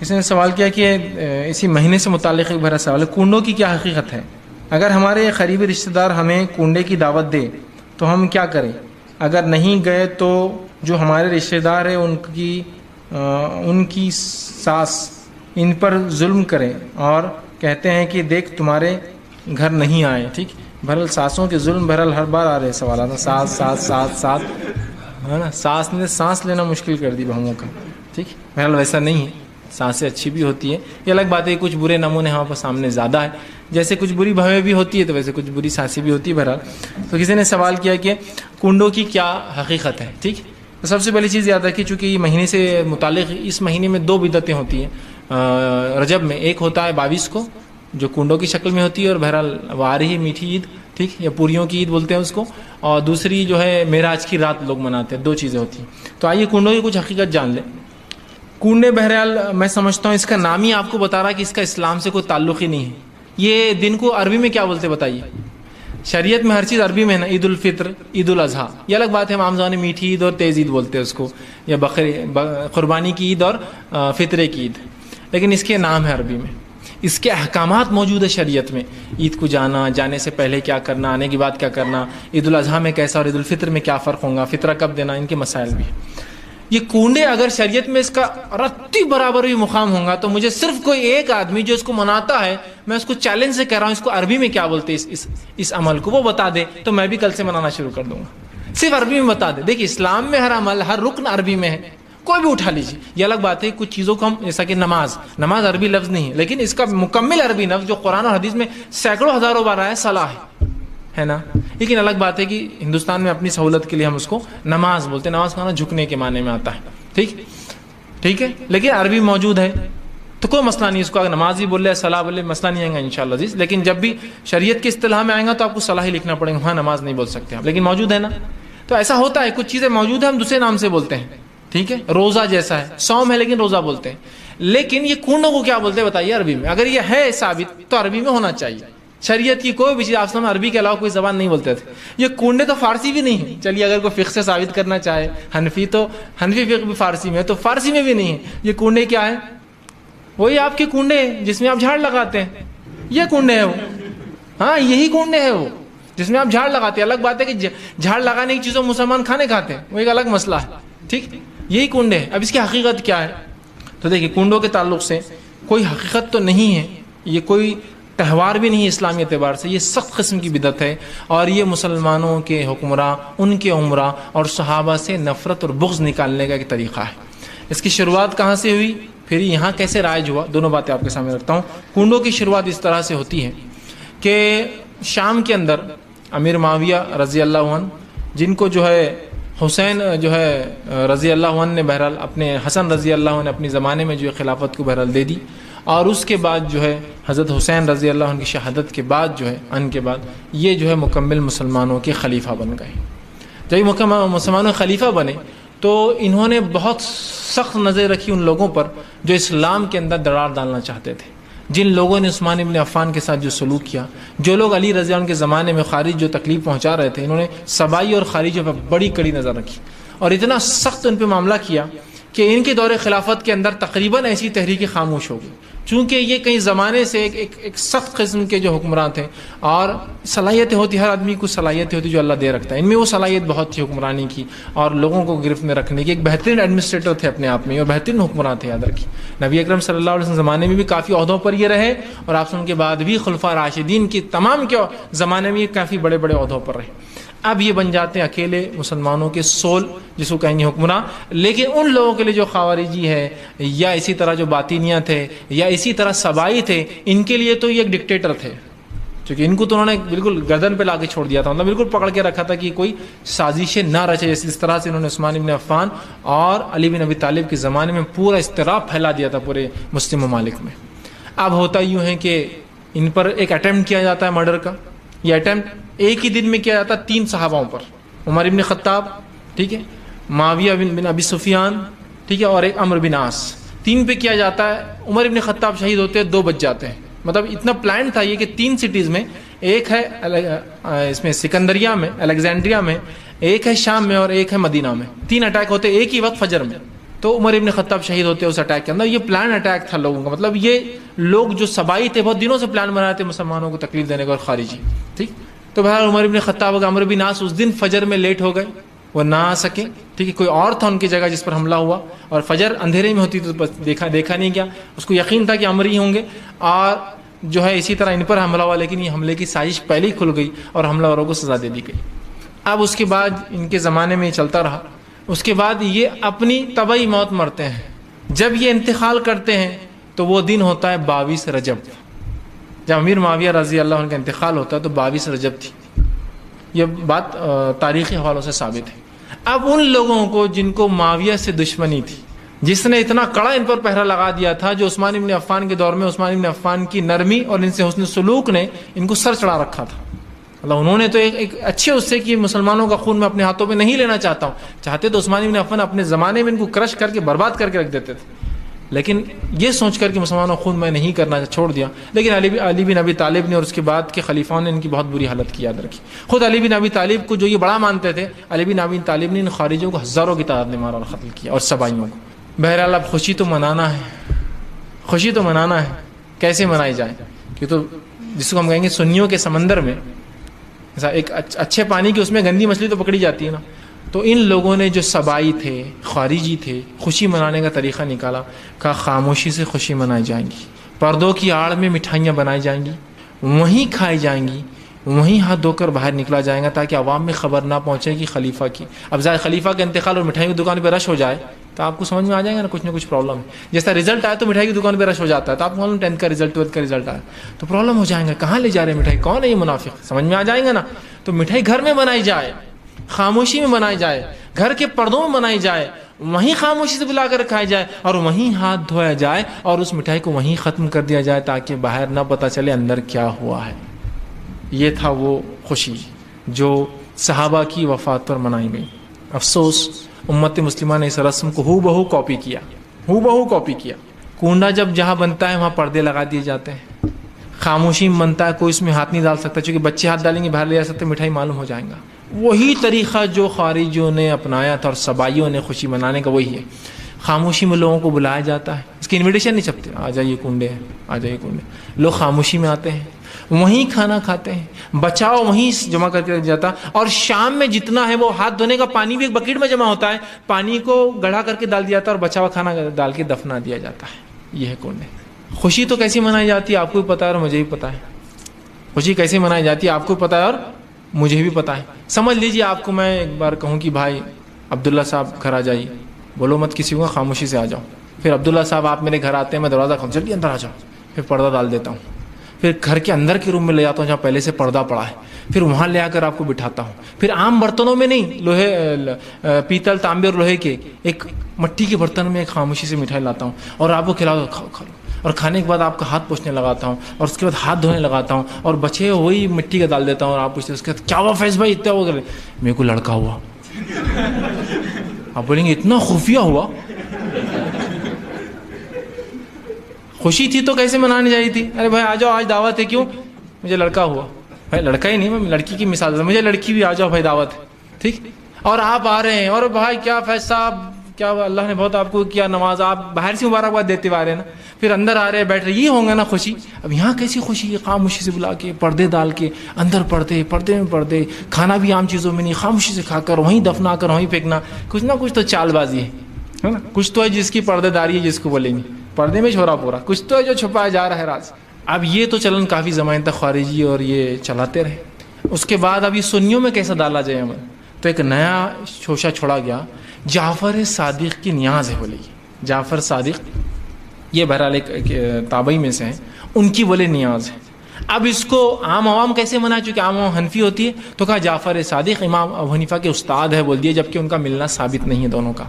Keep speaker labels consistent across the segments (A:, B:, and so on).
A: کسی نے سوال کیا کہ اسی مہینے سے متعلق ایک بڑا سوال ہے، کنڈوں کی کیا حقیقت ہے؟ اگر ہمارے قریبی رشتہ دار ہمیں کنڈے کی دعوت دے تو ہم کیا کریں؟ اگر نہیں گئے تو جو ہمارے رشتہ دار ہیں ان کی ساس ان پر ظلم کریں اور کہتے ہیں کہ دیکھ تمہارے گھر نہیں آئے. ٹھیک، بہرحال ساسوں کے ظلم بہرحال ہر بار آ رہے سوالات، ساس ہے نا، ساس نے سانس لینا مشکل کر دی بہوؤں کا. ٹھیک، بہرحال ویسا نہیں ہے، سانسیں اچھی بھی ہوتی ہیں. یہ الگ بات ہے کچھ برے نمونے ہمارے پاس سامنے زیادہ ہے، جیسے کچھ بری بھویں بھی ہوتی ہے تو ویسے کچھ بری سانسیں بھی ہوتی ہے. بہرحال تو کسی نے سوال کیا کہ کنڈوں کی کیا حقیقت ہے. ٹھیک، تو سب سے پہلی چیز یاد رکھیے، چونکہ یہ مہینے سے متعلق اس مہینے میں 2 بدعتیں ہوتی ہیں. رجب میں ایک ہوتا ہے 22 کو جو کنڈوں کی شکل میں ہوتی ہے، اور بہرحال وارہی میٹھی عید، ٹھیک، یا پوریوں کی عید بولتے ہیں اس کو، اور دوسری جو ہے معراج کی رات لوگ مناتے ہیں. 2 چیزیں ہوتی ہیں. تو آئیے کنڈوں کی کچھ حقیقت جان لیں. کنڈے بہرحال میں سمجھتا ہوں اس کا نام ہی آپ کو بتا رہا کہ اس کا اسلام سے کوئی تعلق ہی نہیں ہے. یہ دن کو عربی میں کیا بولتے بتائیے؟ شریعت میں ہر چیز عربی میں ہے نا. عید الفطر، عید الاضحیٰ، یہ الگ بات ہے، ہم عام زبان میں میٹھی عید اور تیز عید بولتے ہیں اس کو، یا قربانی کی عید اور فطرے کی عید، لیکن اس کے نام ہے عربی میں. اس کے احکامات موجود ہے شریعت میں، عید کو جانے سے پہلے کیا کرنا، آنے کے بعد کیا کرنا، عید الاضحیٰ میں کیسا اور عید الفطر میں کیا فرق ہوگا، فطرہ کب دینا، ان کے مسائل بھی ہیں. یہ کنڈے اگر شریعت میں اس کا رتی برابر بھی مقام ہوگا تو مجھے صرف کوئی ایک آدمی جو اس کو مناتا ہے، میں اس کو چیلنج سے کہہ رہا ہوں اس کو عربی میں کیا بولتے ہیں اس عمل کو، وہ بتا دے تو میں بھی کل سے منانا شروع کر دوں گا. صرف عربی میں بتا دے. دیکھیے اسلام میں ہر عمل، ہر رکن عربی میں ہے، کوئی بھی اٹھا لیجیے. یہ الگ بات ہے کچھ چیزوں کو ہم، جیسا کہ نماز عربی لفظ نہیں ہے، لیکن اس کا مکمل عربی لفظ جو قرآن اور حدیث میں سینکڑوں ہزاروں بار آیا ہے، صلاح ہے نا. لیکن الگ بات ہے کہ ہندوستان میں اپنی سہولت کے لیے ہم اس کو نماز بولتے ہیں. نماز کا جھکنے کے معنی میں آتا ہے. ٹھیک ہے، لیکن عربی موجود ہے تو کوئی مسئلہ نہیں. اس کو اگر نماز ہی بول رہے، صلاح بول رہے، مسئلہ نہیں آئے گا انشاءاللہ عزیز. لیکن جب بھی شریعت کے اصطلاح میں آئے گا تو آپ کو صلاح ہی لکھنا پڑے گا، وہاں نماز نہیں بول سکتے آپ، لیکن موجود ہے نا. تو ایسا ہوتا ہے کچھ چیزیں موجود ہیں ہم دوسرے نام سے بولتے ہیں. ٹھیک ہے، روزہ جیسا ہے، صوم ہے لیکن روزہ بولتے ہیں. لیکن یہ کنڈوں کو کیا بولتے ہیں بتائیے عربی میں؟ اگر یہ ہے ثابت تو عربی میں ہونا چاہیے. شریعت کی کوئی بھی چیز آپ سمجھ عربی کے علاوہ کوئی زبان نہیں بولتے تھے. یہ کنڈے تو فارسی بھی نہیں ہے. چلیے اگر کوئی فقہ سے ثابت کرنا چاہے، حنفی فقہ بھی فارسی میں ہے، تو فارسی میں بھی نہیں ہے. یہ کنڈے کیا ہے؟ وہی آپ کے کنڈے جس میں آپ جھاڑ لگاتے ہیں، یہ کنڈے ہیں وہ. ہاں یہی کنڈے ہیں وہ جس میں آپ جھاڑ لگاتے ہیں. الگ بات ہے کہ جھاڑ لگانے کی چیزوں مسلمان کھانے کھاتے ہیں، وہ ایک الگ مسئلہ ہے. ٹھیک، یہی کنڈے ہیں. اب اس کی حقیقت کیا ہے؟ تو دیکھیے کنڈوں کے تعلق سے کوئی حقیقت تو نہیں ہے، یہ کوئی تہوار بھی نہیں اسلامی اعتبار سے. یہ سخت قسم کی بدعت ہے، اور یہ مسلمانوں کے حکمراں، ان کے عمرہ اور صحابہ سے نفرت اور بغض نکالنے کا ایک طریقہ ہے. اس کی شروعات کہاں سے ہوئی، پھر یہاں کیسے رائج ہوا، دونوں باتیں آپ کے سامنے رکھتا ہوں. کنڈوں کی شروعات اس طرح سے ہوتی ہے کہ شام کے اندر امیر معاویہ رضی اللہ عنہ، جن کو جو ہے حسین جو ہے رضی اللہ عنہ نے بہرحال اپنے حسن رضی اللہ عنہ نے اپنے زمانے میں جو ہے خلافت کو بہرحال دے دی، اور اس کے بعد جو ہے حضرت حسین رضی اللہ عنہ کی شہادت کے بعد جو ہے ان کے بعد یہ جو ہے مکمل مسلمانوں کے خلیفہ بن گئے. جب یہ مکمل مسلمانوں کے خلیفہ بنے تو انہوں نے بہت سخت نظر رکھی ان لوگوں پر جو اسلام کے اندر درار ڈالنا چاہتے تھے. جن لوگوں نے عثمان ابن عفان کے ساتھ جو سلوک کیا، جو لوگ علی رضی اللہ عنہ کے زمانے میں خارج جو تکلیف پہنچا رہے تھے، انہوں نے سبائی اور خارجیوں پر بڑی کڑی نظر رکھی اور اتنا سخت ان پہ معاملہ کیا کہ ان کے دور خلافت کے اندر تقریباً ایسی تحریکیں خاموش ہو گئی. چونکہ یہ کئی زمانے سے ایک سخت قسم کے جو حکمران تھے، اور صلاحیتیں ہوتی، ہر آدمی کو صلاحیتیں ہوتی جو اللہ دے رکھتا ہے. ان میں وہ صلاحیت بہت تھی حکمرانی کی اور لوگوں کو گرفت میں رکھنے کی. ایک بہترین ایڈمنسٹریٹر تھے اپنے آپ میں اور بہترین حکمران تھے. یاد رکھیے نبی اکرم صلی اللہ علیہ وسلم زمانے میں بھی کافی عہدوں پر یہ رہے، اور آپ ان کے بعد بھی خلفاء راشدین کی تمام کے زمانے میں یہ کافی بڑے بڑے عہدوں پر رہے. اب یہ بن جاتے ہیں اکیلے مسلمانوں کے سول، جس کو کہیں گے حکمراں. لیکن ان لوگوں کے لیے جو خوارجی ہے، یا اسی طرح جو باطینیہ تھے، یا اسی طرح سبائی تھے، ان کے لیے تو یہ ایک ڈکٹیٹر تھے. کیونکہ ان کو تو انہوں نے بالکل گردن پہ لا کے چھوڑ دیا تھا، مطلب بالکل پکڑ کے رکھا تھا کہ کوئی سازشیں نہ رچے. اس طرح سے انہوں نے عثمان بن عفان اور علی بن ابی طالب کے زمانے میں پورا اضطراب پھیلا دیا تھا پورے مسلم ممالک میں. اب ہوتا یوں ہے کہ ان پر ایک اٹیمپٹ کیا جاتا ہے مرڈر کا. یہ اٹیمپٹ ایک ہی دن میں کیا جاتا ہے 3 صحاباؤں پر، عمر ابن خطاب، ٹھیک ہے، معاویہ بن ابی سفیان، ٹھیک ہے، اور ایک عمرو بن عاص. 3 پہ کیا جاتا ہے. عمر ابن خطاب شہید ہوتے ہیں، 2 بچ جاتے ہیں. مطلب اتنا پلان تھا یہ کہ 3 سٹیز میں، ایک ہے اس میں سکندریہ میں، الیگزینڈریا میں، ایک ہے شام میں، اور ایک ہے مدینہ میں. 3 اٹیک ہوتے ایک ہی وقت فجر میں. تو عمر ابن خطاب شہید ہوتے ہیں اس اٹیک کے اندر. یہ پلان اٹیک تھا لوگوں کا, مطلب یہ لوگ جو صبائی تھے بہت دنوں سے پلان بنا رہے تھے مسلمانوں کو تکلیف دینے کا اور خارجی. ٹھیک, تو بہرحال عمر ابن خطاب عمرو بن عاص اس دن فجر میں لیٹ ہو گئے, وہ نہ آ سکے. ٹھیک ہے, کوئی اور تھا ان کی جگہ جس پر حملہ ہوا, اور فجر اندھیرے میں ہوتی تو بس دیکھا نہیں گیا. اس کو یقین تھا کہ عمر ہی ہوں گے, اور جو ہے اسی طرح ان پر حملہ ہوا, لیکن یہ حملے کی سازش پہلے ہی کھل گئی اور حملہ آوروں کو سزا دے دی گئی. اب اس کے بعد ان کے زمانے میں یہ چلتا رہا. اس کے بعد یہ اپنی طبعی موت مرتے ہیں. جب یہ انتقال کرتے ہیں تو وہ دن ہوتا ہے 22 رجب. جب امیر معاویہ رضی اللہ عنہ کا انتقال ہوتا ہے تو 22 رجب تھی. یہ بات تاریخی حوالوں سے ثابت ہے. اب ان لوگوں کو جن کو معاویہ سے دشمنی تھی, جس نے اتنا کڑا ان پر پہرا لگا دیا تھا, جو عثمان بن عفان کے دور میں عثمان بن عفان کی نرمی اور ان سے حسن سلوک نے ان کو سر چڑھا رکھا تھا. اللہ, انہوں نے تو ایک اچھے اس سے کہ مسلمانوں کا خون میں اپنے ہاتھوں پہ نہیں لینا چاہتا ہوں, چاہتے تو عثمان بن عفان اپنے زمانے میں ان کو کرش کر کے برباد کر کے رکھ دیتے تھے, لیکن یہ سوچ کر کہ مسلمانوں کا خون میں نہیں کرنا چھوڑ دیا. لیکن علی بن ابی طالب نے اور اس کے بعد کے خلیفاؤں نے ان کی بہت بری حالت کی یاد رکھی. خود علی بن ابی طالب کو جو یہ بڑا مانتے تھے, علی بن ابی طالب نے ان خارجیوں کو ہزاروں کی تعداد میں مارا اور قتل کیا, اور سبائیوں کو. بہرحال اب خوشی تو منانا ہے, خوشی تو منانا ہے. کیسے منائی جائے؟ کہ تو جس کو ہم کہیں گے سنیوں کے سمندر میں ایسا ایک اچھے پانی کی اس میں گندی مچھلی تو پکڑی جاتی ہے نا. تو ان لوگوں نے جو سبائی تھے, خارجی تھے, خوشی منانے کا طریقہ نکالا. کہا خاموشی سے خوشی منائی جائیں گی, پردوں کی آڑ میں مٹھائیاں بنائی جائیں گی, وہیں کھائی جائیں گی, وہیں ہاتھ دھو کر باہر نکلا جائے گا تاکہ عوام میں خبر نہ پہنچے کہ خلیفہ کی. اب ظاہر خلیفہ کا انتقال اور مٹھائی کی دکان پہ رش ہو جائے تو آپ کو سمجھ میں آ جائے گا نا کچھ نہ کچھ پرابلم ہے. جیسا رزلٹ آیا تو مٹھائی کی دکان پہ رش ہو جاتا ہے, تو آپ کو معلوم 10th کا رزلٹ 12th کا رزلٹ آیا تو پرابلم ہو جائیں گا, کہاں لے جا رہے ہیں مٹھائی, کون ہے یہ منافق, سمجھ میں آ جائیں گا نا. تو مٹھائی گھر میں بنائی جائے, خاموشی میں بنائی جائے, گھر کے پردوں میں بنائی جائے, وہیں خاموشی سے بلا کر کھائی جائے, اور وہیں ہاتھ دھویا جائے, اور اس مٹھائی کو وہیں ختم کر دیا جائے تاکہ باہر نہ پتہ چلے اندر کیا ہوا ہے. یہ تھا وہ خوشی جو صحابہ کی وفات پر منائی گئی. افسوس امت مسلمہ نے اس رسم کو ہو بہو کاپی کیا. کنڈا جب جہاں بنتا ہے وہاں پردے لگا دیے جاتے ہیں. خاموشی میں بنتا ہے, کوئی اس میں ہاتھ نہیں ڈال سکتا, چونکہ بچے ہاتھ ڈالیں گے باہر لے جا سکتے, مٹھائی معلوم ہو جائے گا. وہی طریقہ جو خارجیوں نے اپنایا تھا اور سبائیوں نے خوشی منانے کا, وہی ہے. خاموشی میں لوگوں کو بلایا جاتا ہے, اس کی انویٹیشن نہیں چھپتے, آ جائیے کنڈے ہیں, آ جائیے کنڈے. لوگ خاموشی میں آتے ہیں, وہیں کھانا کھاتے ہیں, بچاؤ وہیں جمع کر کے رکھ جاتا. اور شام میں جتنا ہے وہ ہاتھ دھونے کا پانی بھی ایک بکیٹ میں جمع ہوتا ہے, پانی کو گڑھا کر کے ڈال دیا جاتا ہے اور بچا ہوا کھانا ڈال کے دفنا دیا جاتا ہے. یہ ہے کنڈے. خوشی تو کیسی منائی جاتی ہے آپ کو بھی پتا ہے اور مجھے بھی پتا ہے. خوشی کیسے منائی جاتی ہے آپ کو پتا ہے اور مجھے بھی پتا ہے. سمجھ لیجیے آپ کو میں ایک بار کہوں کہ بھائی عبداللہ صاحب گھر آ جائیے, بولو مت کسی کو, خاموشی سے آ جاؤ. پھر عبداللہ صاحب آپ میرے گھر آتے ہیں, میں دروازہ کھول, جلدی اندر آ جاؤ. پھر پردہ ڈال دیتا ہوں, پھر گھر کے اندر کے روم میں لے جاتا ہوں جہاں پہلے سے پردہ پڑا ہے, پھر وہاں لے آ کر آپ کو بٹھاتا ہوں. پھر عام برتنوں میں نہیں, لوہے پیتل تانبے اور لوہے کے ایک مٹی کے برتن میں ایک خاموشی سے مٹھائی لاتا ہوں اور آپ کو کھلاتا ہوں, کھاؤ کھا لو. اور کھانے کے بعد آپ کا ہاتھ پوچھنے لگاتا ہوں, اور اس کے بعد ہاتھ دھونے لگاتا ہوں, اور بچے وہی مٹی کا ڈال دیتا ہوں, اور آپ پوچھتے اس کے بعد کیا ہوا فیض بھائی اتنا ہوا, میرے کو لڑکا ہوا. آپ بولیں گے اتنا خفیہ ہوا, خوشی تھی تو کیسے منانی چاہیے تھی. ارے بھائی آ جاؤ آج دعوت ہے, کیوں, مجھے لڑکا ہوا. بھائی لڑکا ہی نہیں, میں لڑکی کی مثال, مجھے لڑکی بھی, آ جاؤ بھائی دعوت ہے, ٹھیک. اور آپ آ رہے ہیں, اور بھائی کیا فیض صاحب, کیا اللہ نے بہت آپ کو کیا نواز, آپ باہر سے مبارکباد دیتے ہوئے آ رہے ہیں نا, پھر اندر آ رہے بیٹھ رہے, یہ ہوں گا نا خوشی. اب یہاں کیسی خوشی ہے, خاموشی سے بلا کے, پردے ڈال کے, اندر پردے, پردے میں پردے, کھانا بھی عام چیزوں میں نہیں, خاموشی سے کھا کر وہیں دفنا کر وہیں پھینکنا. کچھ نہ کچھ تو چال بازی ہے نا, کچھ تو ہے جس کی پردے داری ہے, جس کو بولیں گے پردے میں چھوڑا پورا, کچھ تو ہے جو چھپایا جا رہا ہے راز. اب یہ تو چلن کافی زمانے تک خارجی اور یہ چلاتے رہے. اس کے بعد اب یہ سنیوں میں کیسا ڈالا جائے عمل, تو ایک نیا شوشہ چھوڑا گیا. جعفر صادق کی نیاز ہے, بولے جعفر صادق, یہ بہرحال ایک تابعی میں سے ہیں, ان کی بولے نیاز ہے. اب اس کو عام عوام کیسے منائے, چونکہ عام عوام حنفی ہوتی ہے, تو کہا جعفر صادق امام ابو حنیفہ کے استاد ہے بول دیے, جبکہ ان کا ملنا ثابت نہیں ہے دونوں کا,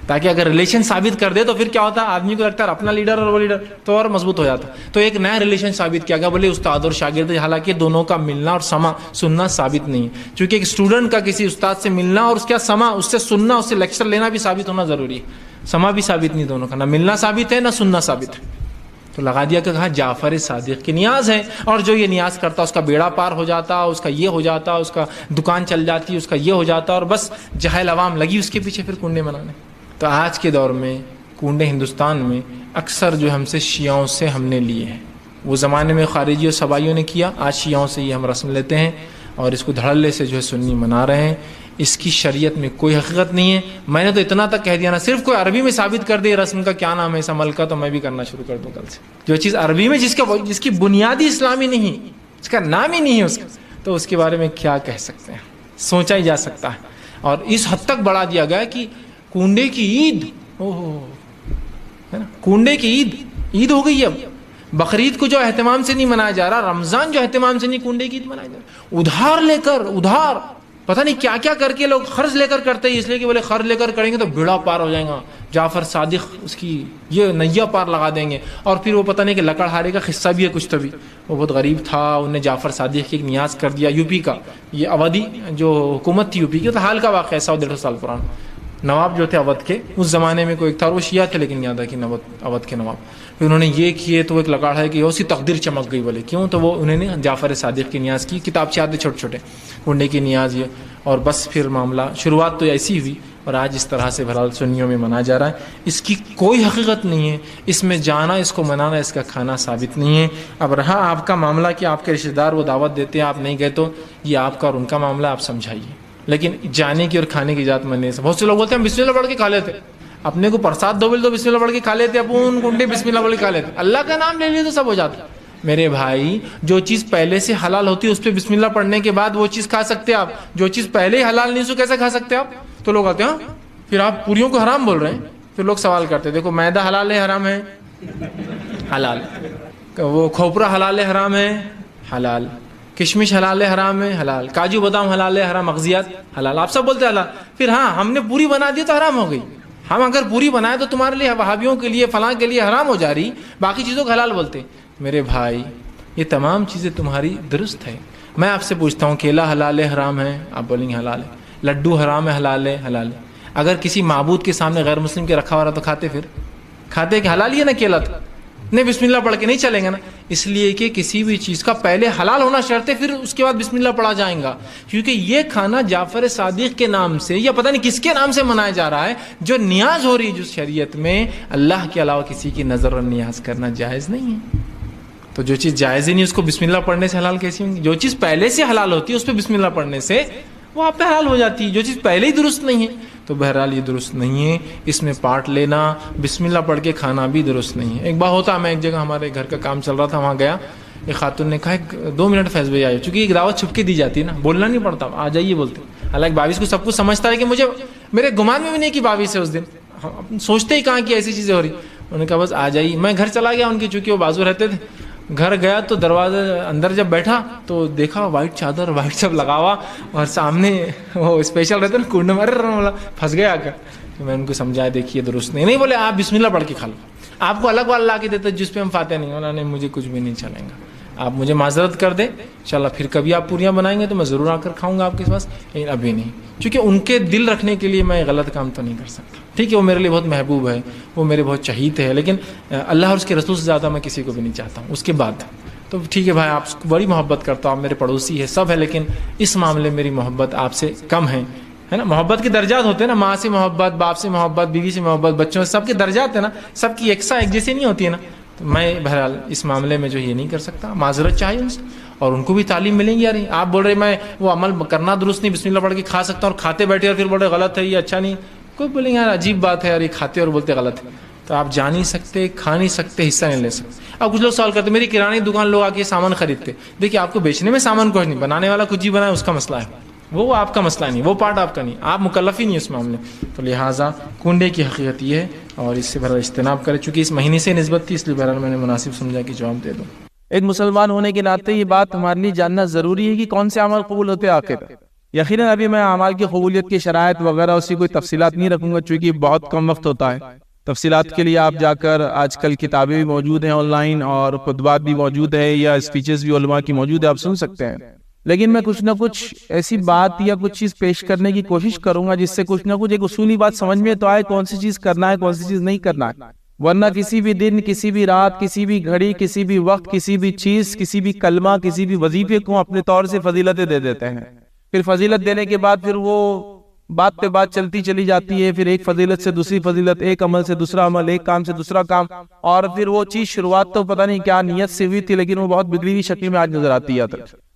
A: تاکہ اگر ریلیشن ثابت کر دے تو پھر کیا ہوتا ہے, آدمی کو لگتا ہے اپنا لیڈر اور وہ لیڈر, تو اور مضبوط ہو جاتا. تو ایک نیا ریلیشن ثابت کیا گیا, بولے استاد اور شاگرد, حالانکہ دونوں کا ملنا اور سننا ثابت نہیں ہے. چونکہ ایک اسٹوڈنٹ کا کسی استاد سے ملنا اور اس کا اس سے سننا, اس سے لیکچر لینا بھی ثابت ہونا ضروری ہے. سما بھی ثابت نہیں دونوں کا, نہ ملنا ثابت ہے نہ سننا ثابت ہے. تو لگا دیا کہ کہا جعفر صادق کی نیاز ہے, اور جو یہ نیاز کرتا اس کا بیڑا پار ہو جاتا, اس کا یہ ہو جاتا, اس کا دکان چل جاتی, اس کا یہ ہو جاتا, اور بس جاہل عوام لگی اس کے پیچھے پھر کنڈے منانے. تو آج کے دور میں کنڈے ہندوستان میں اکثر جو ہم سے شیعوں سے ہم نے لیے ہیں. وہ زمانے میں خارجی اور سبائیوں نے کیا, آج شیعوں سے یہ ہم رسم لیتے ہیں اور اس کو دھڑلے سے جو ہے سنی منا رہے ہیں. اس کی شریعت میں کوئی حقیقت نہیں ہے. میں نے تو اتنا تک کہہ دیا نا, صرف کوئی عربی میں ثابت کر دے رسم کا کیا نام ہے اس عمل کا, تو میں بھی کرنا شروع کر دوں کل سے. جو چیز عربی میں جس کی بنیادی اسلامی نہیں, اس کا نام ہی نہیں ہے اس کا, تو اس کے بارے میں کیا کہہ سکتے ہیں, سوچا ہی جا سکتا ہے. اور اس حد تک بڑھا دیا گیا کہ کنڈے کی عید, ہے نا, کنڈے کی عید ہو گئی. اب بقرعید کو جو اہتمام سے نہیں منایا جا رہا, رمضان جو اہتمام سے نہیں, کنڈے کی عید منایا جا رہا. ادھار لے کر, ادھار پتہ نہیں کیا کیا کر کے لوگ قرض لے کر کرتے ہیں, اس لیے کہ بولے قرض لے کر کریں گے تو بیڑا پار ہو جائے گا. جعفر صادق اس کی یہ نیا پار لگا دیں گے. اور پھر وہ پتہ نہیں کہ لکڑہارے کا قصہ بھی ہے کچھ, تو بھی وہ بہت غریب تھا, انہوں نے جعفر صادق کی ایک نیاز کر دیا. یو پی کا یہ اودھی جو حکومت تھی یو پی کی, تو حال کا واقعہ ہے 100-150 سال پرانا. نواب جو تھے اودھ کے, اس زمانے میں کوئی ایک تھا, وہ شیعہ تھے لیکن یاد ہے کہ اودھ کے نواب. پھر انہوں نے یہ کیے تو وہ ایک لکاڑ ہے کہ اس کی تقدیر چمک گئی. بولے کیوں, تو وہ انہوں نے جعفر صادق کی نیاز کی, کتاب سے آتے چھوٹے چھوٹے کنڈے کی نیاز یہ, اور بس پھر معاملہ شروعات تو ایسی ہوئی اور آج اس طرح سے بہرحال سنیوں میں منایا جا رہا ہے. اس کی کوئی حقیقت نہیں ہے, اس میں جانا, اس کو منانا, اس کا کھانا ثابت نہیں ہے. اب رہا آپ کا معاملہ کہ آپ کے رشتہ دار وہ دعوت دیتے ہیں, آپ نہیں گئے, تو یہ آپ کا اور ان کا معاملہ, آپ سمجھائیے. لیکن جانے کی اور کھانے کی اجازت میں نہیں. بہت سے لوگ بولتے ہیں ہم بسم اللہ پڑھ کے کھا لیتے, اپنے کو پرساد دو بل تو بسم اللہ پڑھ کے کھا لیتے, اپن کنڈے بسم اللہ پڑھ کے کھا لیتے, اللہ کا نام لے لیے تو سب ہو جاتا. میرے بھائی, جو چیز پہلے سے حلال ہوتی ہے اس پہ بسم اللہ پڑھنے کے بعد وہ چیز کھا سکتے آپ. جو چیز پہلے ہی حلال نہیں, سو کیسے کھا سکتے آپ؟ تو لوگ آتے ہیں پھر آپ پوریوں کو حرام بول رہے ہیں. پھر لوگ سوال کرتے ہیں, دیکھو میدا حلال ہے حرام ہے, حلال. وہ کھوپرا حلال ہے حرام ہے, حلال. کشمش حلال ہے حرام ہے, حلال. کاجو بادام حلال ہے حرام, مغزیات حلال. آپ سب بولتے ہیں حلال. پھر ہاں ہم نے پوری بنا دی تو حرام ہو گئی. ہم اگر پوری بنائے تو تمہارے لیے, وہابیوں کے لیے, فلاں کے لیے حرام ہو جا رہی, باقی چیزوں کو حلال بولتے. میرے بھائی, یہ تمام چیزیں تمہاری درست ہے. میں آپ سے پوچھتا ہوں, کیلا حلال ہے حرام ہے, آپ بولیں گے حلال ہے. لڈو حرام ہے حلال ہے, حلال ہے. اگر کسی معبود کے سامنے غیر مسلم کے رکھا ہوا رہا تو کھاتے, پھر کھاتے کہ حلال ہی ہے نا کیلا, تو نہیں بسم اللہ پڑھ کے نہیں چلیں گے نا. اس لیے کہ کسی بھی چیز کا پہلے حلال ہونا شرط ہے, پھر اس کے بعد بسم اللہ پڑھا جائیں گا. کیونکہ یہ کھانا جعفر صادق کے نام سے یا پتہ نہیں کس کے نام سے منایا جا رہا ہے, جو نیاز ہو رہی ہے, جو شریعت میں اللہ کے علاوہ کسی کی نظر اور نیاز کرنا جائز نہیں ہے. تو جو چیز جائز ہی نہیں اس کو بسم اللہ پڑھنے سے حلال کیسی ہوں گی؟ جو چیز پہلے سے حلال ہوتی ہے اس پہ بسم اللہ پڑھنے سے وہ آپ پہ حلال ہو جاتی ہے. جو چیز پہلے ہی درست نہیں ہے, تو بہرحال یہ درست نہیں ہے. اس میں پارٹ لینا, بسم اللہ پڑھ کے کھانا بھی درست نہیں ہے. ایک بار ہوتا, میں ایک جگہ ہمارے گھر کا کام چل رہا تھا, وہاں گیا, ایک خاتون نے کہا 2 منٹ فیض بھائی آئے, چونکہ ایک دعوت چھپ کے دی جاتی ہے نا, بولنا نہیں پڑتا, آ جائیے بولتے. حالانکہ باویس کو سب کچھ سمجھتا ہے کہ مجھے, میرے گمان میں بھی نہیں کہ باویس ہے اس دن, سوچتے ہی کہاں کہ ایسی چیزیں ہو رہی. انہوں نے کہا بس آ جائیے. میں گھر چلا گیا ان کی, چونکہ وہ بازو رہتے تھے. گھر گیا تو دروازے اندر جب بیٹھا تو دیکھا وائٹ چادر, وائٹ سب لگا ہوا, اور سامنے وہ اسپیشل رہتے نا کنڈ, مارے پھنس گیا آ کر. میں ان کو سمجھایا دیکھیے درست نہیں بولے, آپ بسم اللہ پڑھ کے کھا لو, آپ کو الگ والا لا کے دیتے جس پہ ہم فاتح نہیں. انہوں نے مجھے کچھ بھی نہیں چلیں گا, آپ مجھے معذرت کر دیں انشاءاللہ, پھر کبھی آپ پوریاں بنائیں گے تو میں ضرور آ کر کھاؤں گا آپ کے پاس, لیکن ابھی نہیں. چونکہ ان کے دل رکھنے کے لیے میں غلط کام تو نہیں کر سکتا. ٹھیک ہے, وہ میرے لیے بہت محبوب ہے, وہ میرے بہت چہیت ہے, لیکن اللہ اور اس کے رسول سے زیادہ میں کسی کو بھی نہیں چاہتا ہوں. اس کے بعد تو ٹھیک ہے بھائی, آپ بڑی محبت کرتا ہوں, آپ میرے پڑوسی ہے, سب ہے, لیکن اس معاملے میری محبت آپ سے کم ہے نا. محبت کے درجات ہوتے ہیں نا, ماں سے محبت, باپ سے محبت, بیوی سے محبت, بچوں سے, سب کے درجات ہیں نا, سب کی یکساں ایک جیسی نہیں ہوتی ہے نا. تو میں بہرحال اس معاملے میں جو یہ نہیں کر سکتا, معذرت چاہیے ان سے, اور ان کو بھی تعلیم ملیں گی. یار آپ بول رہے میں وہ عمل کرنا درست نہیں, بسم اللہ پڑھ کے کھا سکتا ہوں, اور کھاتے بیٹھے اور پھر بول رہے غلط ہے, یہ اچھا نہیں. کوئی بولیں گے یار عجیب بات ہے یار, یہ کھاتے اور بولتے غلط ہے. تو آپ جا نہیں سکتے, کھا نہیں سکتے, حصہ نہیں لے سکتے. اب کچھ لوگ سوال کرتے میری کرانے دکان لوگ آ کے سامان خریدتے. دیکھیے آپ کو بیچنے میں سامان کچھ نہیں, بنانے والا کچھ ہی بنائے اس کا مسئلہ ہے, وہ آپ کا مسئلہ نہیں, وہ پارٹ آپ کا نہیں, آپ مکلف ہی نہیں اس معاملے. تو لہٰذا کنڈے کی حقیقت یہ ہے, اور اس سے بہرحال اجتناب کرے. چونکہ اس مہینے سے نسبت تھی, اس لیے بہرحال میں نے مناسب سمجھا کہ جواب دے دوں.
B: ایک مسلمان ہونے کے ناطے یہ بات ہمارے لیے جاننا ضروری ہے کہ کون سے عمل قبول ہوتے ہیں آخر. یقیناً ابھی میں اعمال کی قبولیت کی شرائط وغیرہ اسی کوئی تفصیلات نہیں رکھوں گا, چونکہ بہت کم وقت ہوتا ہے. تفصیلات کے لیے آپ جا کر, آج کل کتابیں بھی موجود ہیں آن لائن, اور خطبات بھی موجود ہے, یا اسپیچز بھی علماء کی موجود ہے, آپ سن سکتے ہیں. لیکن میں کچھ نہ کچھ ایسی بات یا کچھ چیز پیش کرنے کی کوشش کروں گا جس سے کچھ نہ کچھ ایک اصولی بات سمجھ میں تو آئے, کون سی چیز کرنا ہے, کون سی چیز نہیں کرنا ہے. ورنہ کسی بھی دن, کسی بھی رات, کسی بھی گھڑی, کسی بھی وقت, کسی بھی چیز, کسی بھی کلمہ, کسی بھی وظیفے کو اپنے طور سے فضیلتیں دے دیتے ہیں. پھر فضیلت دینے کے بعد پھر وہ بات پہ بات چلتی چلی جاتی ہے، پھر ایک فضیلت سے دوسری فضیلت، ایک عمل سے دوسرا عمل، ایک کام سے دوسرا کام، اور پھر وہ چیز شروعات تو پتہ نہیں کیا نیت سے ہوئی تھی، لیکن وہ بہت بگڑی ہوئی شکل میں آج نظر آتی ہے۔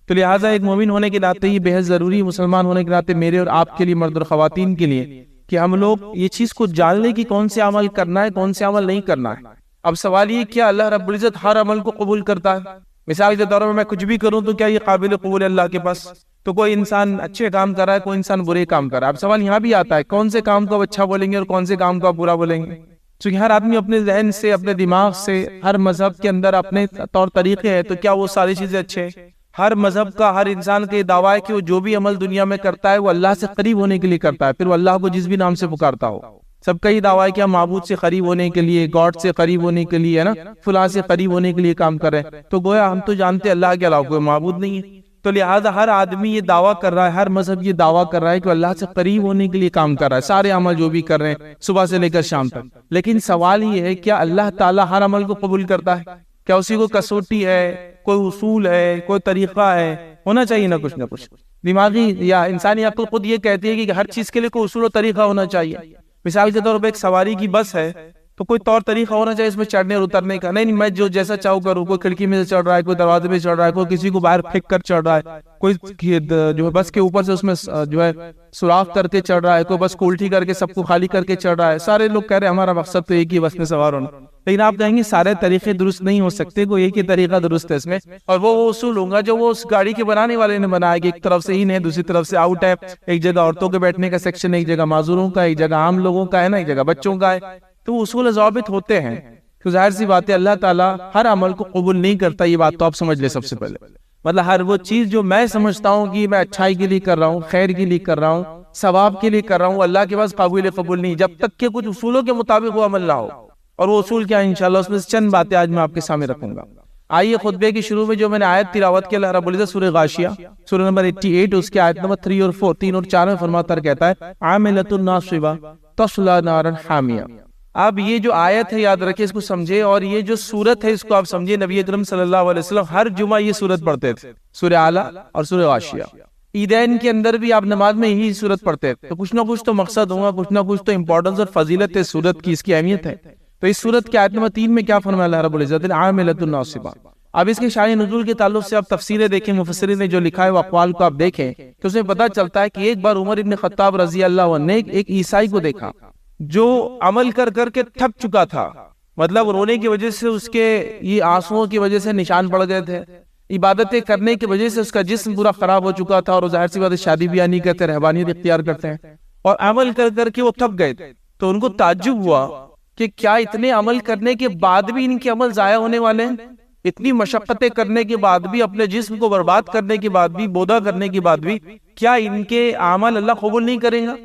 B: تو لہٰذا ایک مومن ہونے کے ناطے یہ بے حد ضروری ہے، مسلمان ہونے کے ناطے میرے اور آپ کے لیے، مرد اور خواتین کے لیے، کہ ہم لوگ یہ چیز کو جان لیں کہ کون سے عمل کرنا ہے، کون سے عمل نہیں کرنا ہے۔ اب سوال یہ کیا اللہ رب العزت ہر عمل کو قبول کرتا ہے؟ مثال کے طور پر میں کچھ بھی کروں تو کیا یہ قابل قبول ہے اللہ کے پاس؟ تو کوئی انسان اچھے کام کر رہا ہے، کوئی انسان برے کام کر رہا ہے، اب سوال یہاں بھی آتا ہے کون سے کام کو اچھا بولیں گے اور کون سے کام کو آپ برا بولیں گے؟ کیونکہ ہر آدمی اپنے ذہن سے، اپنے دماغ سے، ہر مذہب کے اندر اپنے طور طریقے ہیں، تو کیا وہ ساری چیزیں اچھے ہیں؟ ہر مذہب کا، ہر انسان کا یہ دعویٰ ہے کہ وہ جو بھی عمل دنیا میں کرتا ہے وہ اللہ سے قریب ہونے کے لیے کرتا ہے، پھر وہ اللہ کو جس بھی نام سے پکارتا ہو۔ سب کا یہ دعویٰ ہے کہ ہم معبود سے قریب ہونے کے لیے، گاڈ سے قریب ہونے کے لیے، ہے نا، فلاں سے قریب ہونے کے لیے کام کر رہے ہیں۔ تو گویا ہم تو جانتے ہیں اللہ کے علاوہ کوئی معبود نہیں ہے، تو لہٰذا ہر آدمی یہ دعویٰ کر رہا ہے، ہر مذہب یہ دعویٰ کر رہا ہے کہ اللہ سے قریب ہونے کے لیے کام کر رہا ہے، سارے عمل جو بھی کر رہے ہیں صبح سے لے کر شام تک۔ لیکن سوال یہ ہے کیا اللہ تعالیٰ ہر عمل کو قبول کرتا ہے؟ کیا اسی کو کسوٹی ہے، کوئی اصول ہے، کوئی طریقہ ہے؟ ہونا چاہیے نا کچھ نہ کچھ۔ دماغی یا انسانی عقل خود یہ کہتی ہے کہ ہر چیز کے لیے کوئی اصول و طریقہ ہونا چاہیے۔ مثال کے طور پر ایک سواری کی بس ہے تو کوئی طور طریقہ ہونا چاہیے اس میں چڑھنے اور اترنے کا، نہیں میں جو جیسا چاہوں کروں، کوئی کھڑکی میں سے چڑھ رہا ہے، کوئی دروازے میں چڑھ رہا ہے، کوئی کسی کو باہر پھینک کر چڑھ رہا ہے، کوئی جو ہے بس کے اوپر سے اس میں جو ہے سوراخ کر کے چڑھ رہا ہے، کوئی بس کو الٹی کر کے سب کو خالی کر کے چڑھ رہا ہے۔ سارے لوگ کہہ رہے ہیں ہمارا مقصد تو ایک ہی بس میں سوار ہونا، لیکن آپ کہیں گے سارے طریقے درست نہیں ہو سکتے، کوئی ایک ہی طریقہ درست ہے اس میں، اور وہ اصول ہوں گا جو وہ اس گاڑی کے بنانے والے نے بنایا کہ ایک طرف سے ان ہے، دوسری طرف سے آؤٹ ہے، ایک جگہ عورتوں کے بیٹھنے کا سیکشن ہے، ایک جگہ معذوروں کا، ایک جگہ عام لوگوں کا ہے نا، ایک جگہ بچوں کا ہے، تو اصول ضابط ہوتے ہیں۔ تو ظاہر سی بات ہے اللہ تعالیٰ ہر عمل کو قبول نہیں کرتا، یہ بات تو آپ سمجھ لیں سب سے پہلے۔ مطلب ہر وہ چیز جو میں سمجھتا ہوں کہ میں اچھائی کے لیے کر رہا ہوں، خیر کے لیے کر رہا ہوں، ثواب کے لیے کر رہا ہوں، اللہ کے پاس قابل قبول نہیں جب تک کہ کچھ اصولوں کے مطابق وہ عمل نہ ہو۔ اور وہ اصول کیا ہے انشاءاللہ اس میں سے چند باتیں آج میں آپ کے سامنے رکھوں گا۔ آئیے خطبے کے شروع میں جو میں نے آیت تلاوت کی، اللہ رب العزت سورہ غاشیہ سورہ نمبر 88 اس کے آیت نمبر 3 اور 4 3 اور 4 میں فرماتا کہتا ہے عاملۃ ناصبہ تصلی نارا حامیہ۔ اب یہ جو آیت ہے یاد رکھیں، اس کو سمجھے، اور یہ جو سورت ہے اس کو آپ سمجھے۔ نبی اکرم صلی اللہ علیہ وسلم ہر جمعہ یہ سورت پڑھتے تھے، سورہ اعلی اور سورہ غاشیہ۔ عیدین کے اندر بھی آپ نماز میں یہی سورت پڑھتے تھے، تو کچھ نہ کچھ تو مقصد ہوگا، کچھ نہ کچھ تو امپورٹنس اور فضیلت ہے سورت کی، اس کی اہمیت ہے۔ تو اس سورت کے آیت نمبر 3 میں کیا فرمایا اللہ رب العزت نے؟ عاملۃ ناصبہ۔ اب اس کے شان نزول کے تعلق سے آپ تفسیریں دیکھیں، مفسرین نے جو لکھا ہے وہ اقوال کو آپ دیکھیں تو اس میں پتہ چلتا ہے کہ ایک بار عمر ابن خطاب رضی اللہ عنہ نے ایک عیسائی کو دیکھا جو عمل کر کر کے تھک چکا تھا، مطلب رونے کی وجہ سے اس کے یہ آنسوؤں کی وجہ سے نشان پڑ گئے تھے، عبادتیں کرنے کی وجہ سے اس کا جسم پورا خراب ہو چکا تھا، اور ظاہر سی بات ہے شادی بیاہ نہیں کرتے، رہبانیت اختیار کرتے ہیں، اور عمل کر کر کے وہ تھک گئے تھے۔ تو ان کو تعجب ہوا کہ کیا اتنے عمل کرنے کے بعد بھی ان کے عمل ضائع ہونے والے ہیں؟ اتنی مشقتیں کرنے کے بعد بھی، اپنے جسم کو برباد کرنے کے بعد بھی، بودا کرنے کے بعد بھی، کیا ان کے اعمال اللہ قبول نہیں کرے گا؟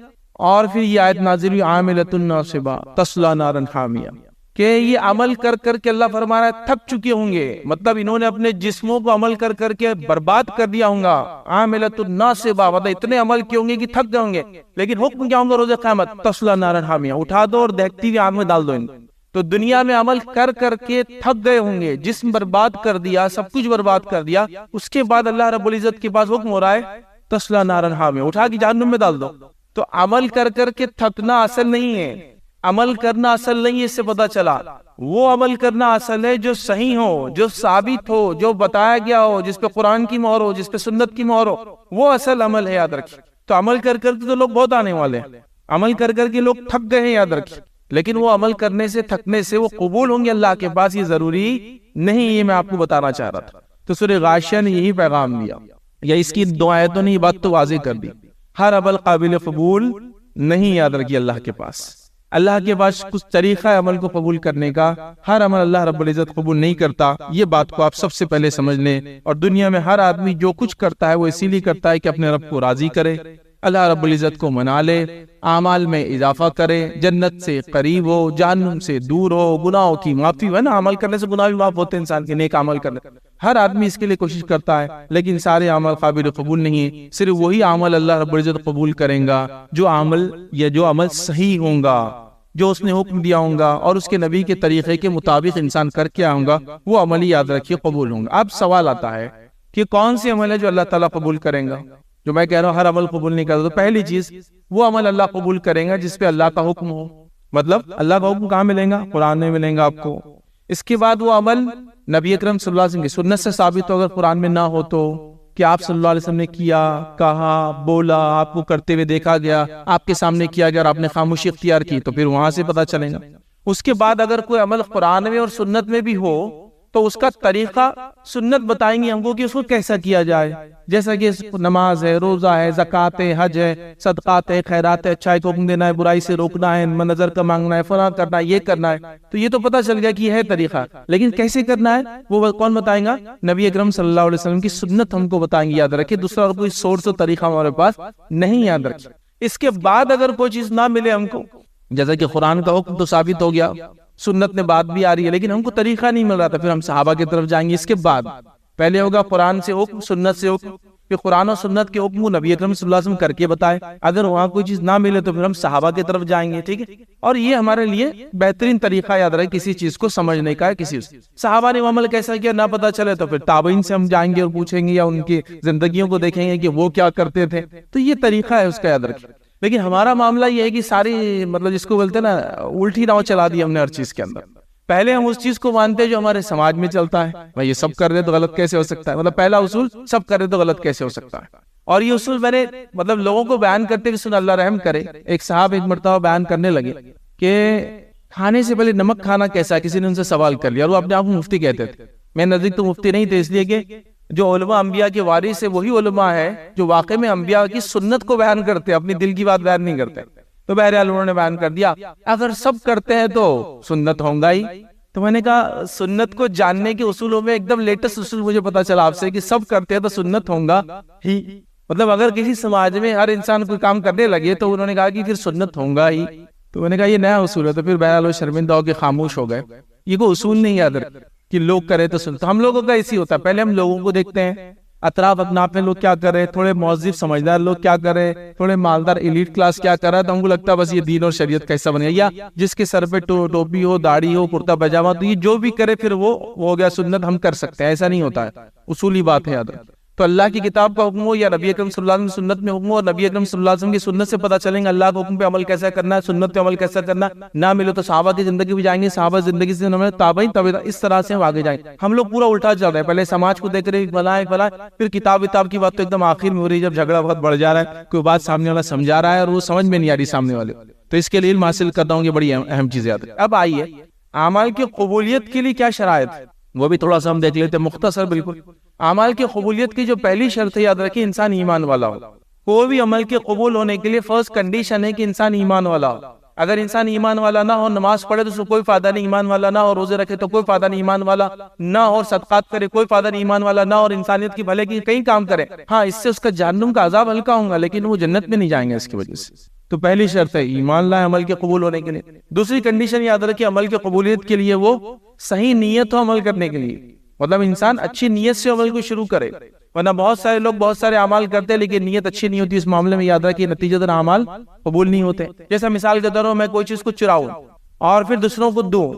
B: اور پھر یہ آیت نازل ہوئی عاملۃ ناصبہ تصلی نارا حامیہ، کہ یہ عمل کر کر کے اللہ فرما رہا ہے تھک چکے ہوں گے، مطلب انہوں نے اپنے جسموں کو عمل کر کر کے برباد کر دیا ہوں گا۔ عاملۃ ناصبہ مطلب اتنے عمل کیے ہوں گے کہ تھک گئے ہوں گے، لیکن حکم کیا ہوں گا روز قیامت؟ تصلی نارا حامیہ، اٹھا دو اور دہکتی ہوئی آگ میں ڈال دو ان کو۔ تو دنیا میں عمل کر کر کے تھک گئے ہوں گے، جسم برباد کر دیا، سب کچھ برباد کر دیا، اس کے بعد اللہ رب العزت کے پاس حکم ہو رہا ہے تصلی نارا حامیہ، اٹھا کے جہنم میں ڈال دو۔ تو عمل کر کر کے تھکنا اصل نہیں ہے، عمل کرنا اصل نہیں ہے، اس سے پتا چلا وہ عمل کرنا اصل ہے جو صحیح ہو، جو ثابت ہو، جو بتایا گیا ہو، جس پہ قرآن کی مہر ہو، جس پہ سنت کی مہر ہو، وہ اصل عمل ہے، یاد رکھیں۔ تو عمل کر کر کے تو لوگ بہت آنے والے ہیں، عمل کر کر کے لوگ تھک گئے ہیں، یاد رکھیں، لیکن وہ عمل کرنے سے، تھکنے سے وہ قبول ہوں گے اللہ کے پاس، یہ ضروری نہیں، یہ میں آپ کو بتانا چاہ رہا تھا۔ تو سورہ غاشیہ نے یہی پیغام دیا، یا اس کی دو آیتوں نے یہ بات تو واضح کر دی، ہر عمل قابل قبول نہیں، یاد رکھیے اللہ کے پاس۔ اللہ کے پاس کچھ طریقہ ہے عمل کو قبول کرنے کا، ہر عمل اللہ رب العزت قبول نہیں کرتا، یہ بات کو آپ سب سے پہلے سمجھ لیں۔ اور دنیا میں ہر آدمی جو کچھ کرتا ہے وہ اسی لیے کرتا ہے کہ اپنے رب کو راضی کرے، اللہ رب العزت کو منا لے، اعمال میں اضافہ کرے، جنت سے قریب ہو، جہنم سے دور ہو، گناہوں کی معافی ہے نا، عمل کرنے سے گناہ بھی معاف ہوتے ہیں انسان کے، نیک عمل کرنے، ہر آدمی اس کے لیے کوشش کرتا ہے، لیکن سارے عمل قابل قبول نہیں ہیں، صرف وہی عمل اللہ رب العزت قبول کریں گا جو عمل صحیح ہوں گا، جو اس نے حکم دیا ہوں گا اور اس کے نبی کے طریقے کے مطابق انسان کر کے آؤں گا، وہ عمل ہی یاد رکھیے قبول ہوں گا۔ اب سوال آتا ہے کہ کون سے عمل ہے جو اللہ تعالیٰ قبول کریں گا؟ جو میں کہہ رہا ہوں ہر عمل قبول نہیں کرتا، تو پہلی چیز وہ عمل اللہ قبول کریں گا جس پہ اللہ کا حکم ہو. مطلب اللہ کا حکم کہاں ملیں گا؟ قرآن میں ملیں گا آپ کو. اس کے بعد وہ عمل نبی اکرم صلی اللہ علیہ وسلم کی سنت سے ثابت ہو، اگر قرآن میں نہ ہو تو کہ آپ صلی اللہ علیہ وسلم نے کیا، کہا، بولا، آپ کو کرتے ہوئے دیکھا گیا، آپ کے سامنے کیا گیا اور آپ نے خاموشی اختیار کی، تو پھر وہاں سے پتہ چلے گا. اس کے بعد اگر کوئی عمل قرآن میں اور سنت میں بھی ہو تو اس کا طریقہ سنت بتائیں گی ہم کو کہ اس کو کیسا کیا جائے، جیسا کہ نماز ہے، روزہ ہے، زکوٰۃ ہے، حج ہے، صدقات ہے، خیرات ہے، اچھائی کو حکم دینا ہے، برائی سے روکنا ہے، نظر کا مانگنا ہے، فلاں کرنا ہے، یہ کرنا ہے. تو یہ تو پتہ چل گیا کہ یہ ہے طریقہ، لیکن کیسے کرنا ہے وہ کون بتائیں گا؟ نبی اکرم صلی اللہ علیہ وسلم کی سنت ہم کو بتائیں گے. یاد رکھیں دوسرا اور کوئی سورس و طریقہ ہمارے پاس نہیں. یاد رکھیں اس کے بعد اگر کوئی چیز نہ ملے ہم کو، جیسا کہ قرآن کا حکم تو ثابت ہو گیا، سنت میں بات بھی آ رہی ہے، لیکن ہم کو طریقہ نہیں مل رہا تھا، پھر ہم صحابہ کی طرف جائیں گے. اس کے بعد پہلے ہوگا قرآن سے حکم، سنت سے حکم، کہ قرآن اور سنت کے حکم نبی اکرم صلی اللہ علیہ وسلم کر کے بتائے. اگر وہاں کوئی چیز نہ ملے تو پھر ہم صحابہ کی طرف جائیں گے. ٹھیک ہے، اور یہ ہمارے لیے بہترین طریقہ یاد رہے کسی چیز کو سمجھنے کا ہے. کسی صحابہ نے عمل کیسا کیا نہ پتہ چلے تو پھر تابعین سے ہم جائیں گے اور پوچھیں گے، یا ان کی زندگیوں کو دیکھیں گے کہ وہ کیا کرتے تھے. تو یہ طریقہ ہے اس کا، یاد رکھیں. لیکن ہمارا معاملہ یہ ہے کہ ساری مطلب جس کو بولتے ہیں نا الٹی ناؤ چلا دی ہم نے ہر چیز کے اندر. پہلے ہم اس چیز کو مانتے ہیں جو ہمارے سماج میں چلتا ہے. بھائی یہ سب کر رہے تو غلط کیسے ہو سکتا ہے؟ مطلب پہلا اصول سب کر رہے تو غلط کیسے ہو سکتا ہے. اور یہ اصول میں نے مطلب لوگوں کو بیان کرتے ہوئے سن، اللہ رحم کرے، ایک صاحب ایک مرتبہ بیان کرنے لگے کہ کھانے سے پہلے نمک کھانا کیسا ہے. کسی نے ان سے سوال کر لیا اور وہ اپنے آپ کو مفتی کہتے تھے. میں نزدیک تو مفتی نہیں تھے، اس لیے کہ جو علماء انبیاء کے وارث ہے وہی علماء ہے جو واقع میں انبیاء کی سنت کو بیان کرتے، اپنی دل کی بات بیان نہیں کرتے. تو بہرحال انہوں نے بیان کر دیا اگر سب کرتے ہیں تو سنت ہوگا ہی. تو میں نے کہا سنت کو جاننے کے اصولوں میں ایک دم لیٹسٹ اصول مجھے پتا چلا آپ سے کہ سب کرتے ہیں تو سنت ہوگا ہی. مطلب اگر کسی سماج میں ہر انسان کوئی کام کرنے لگے تو انہوں نے کہا کہ پھر سنت ہوگا ہی. تو میں نے کہا یہ نیا اصول ہے. تو پھر بہرحال وہ شرمندہ ہو کے خاموش ہو گئے. یہ کوئی اصول نہیں یاد رکھ کہ لوگ کرے تو سنت. ہم لوگوں کا اسی ہوتا ہے، پہلے ہم لوگوں کو دیکھتے ہیں، اطراف اپناپ میں لوگ کیا کر رہے، تھوڑے مہذب سمجھدار لوگ کیا کر رہے، تھوڑے مالدار ایلیٹ کلاس کیا کر رہا ہے، تو ہم کو لگتا ہے بس یہ دین اور شریعت کا حصہ بن گیا. یا جس کے سر پہ ٹوپی ہو، داڑھی ہو، کرتا پاجامہ، تو یہ جو بھی کرے پھر وہ ہو گیا سنت، ہم کر سکتے ہیں. ایسا نہیں ہوتا ہے، اصولی بات ہے یاد رکھ. تو اللہ کی کتاب کا حکم ہو یا نبی اکرم صلی اللہ علیہ وسلم سنت میں حکم ہو، اور نبی اکرم صلی اللہ علیہ وسلم کی سنت سے پتہ چلیں گے اللہ کے حکم پہ عمل کیسا کرنا ہے، سنت پہ عمل کیسا کرنا. نہ ملے تو صحابہ کی زندگی بھی جائیں گے، صحابہ زندگی سے ہمیں تابعین، اس طرح سے ہم آگے جائیں. ہم لوگ پورا الٹا چل رہے ہیں، پہلے سماج کو دیکھ رہے بلائیں، پھر کتاب کی بات تو ایک دم آخر میں ہو رہی ہے جب جھگڑا بہت بڑھ جا رہا ہے، کوئی بات سامنے والا سمجھا رہا ہے اور وہ سمجھ میں نہیں آ رہی سامنے والے. تو اس کے لیے علم حاصل کرتا ہوں، یہ بڑی اہم چیز یاد ہے. اب آئیے اعمال کی قبولیت کے لیے کیا شرائط، وہ بھی تھوڑا سا ہم دیکھ لیتے ہیں مختصر. بالکل اعمال کی قبولیت کی جو پہلی شرط ہے یاد رکھیں، انسان ایمان والا ہو. کوئی بھی عمل کے قبول ہونے کے لیے فرسٹ کنڈیشن ہے کہ انسان ایمان والا ہو. اگر انسان ایمان والا نہ ہو، نماز پڑھے تو اس کو کوئی فائدہ نہیں، ایمان والا نہ ہو، روزے رکھے تو کوئی فائدہ نہیں، ایمان والا نہ ہو، صدقات کرے کوئی فائدہ نہیں، ایمان والا نہ ہو، اور انسانیت کی بھلے کی کئی کام کرے، ہاں اس سے اس کا جہنم کا عذاب ہلکا ہوگا لیکن وہ جنت میں نہیں جائیں گے اس کی وجہ سے. تو پہلی شرط ہے ایمان لائے عمل کے قبول ہونے کے لیے. دوسری کنڈیشن یاد رکھیں عمل کے قبولیت کے لیے وہ صحیح نیت ہو عمل کرنے کے لیے. مطلب انسان اچھی نیت سے عمل کو شروع کرے، ورنہ بہت سارے لوگ بہت سارے اعمال کرتے ہیں لیکن نیت اچھی نہیں ہوتی. اس معاملے میں یاد رکھیں نتیجتاً اعمال قبول نہیں ہوتے. جیسا مثال کے طور پر میں کوئی چیز کو چراؤں اور پھر دوسروں کو دوں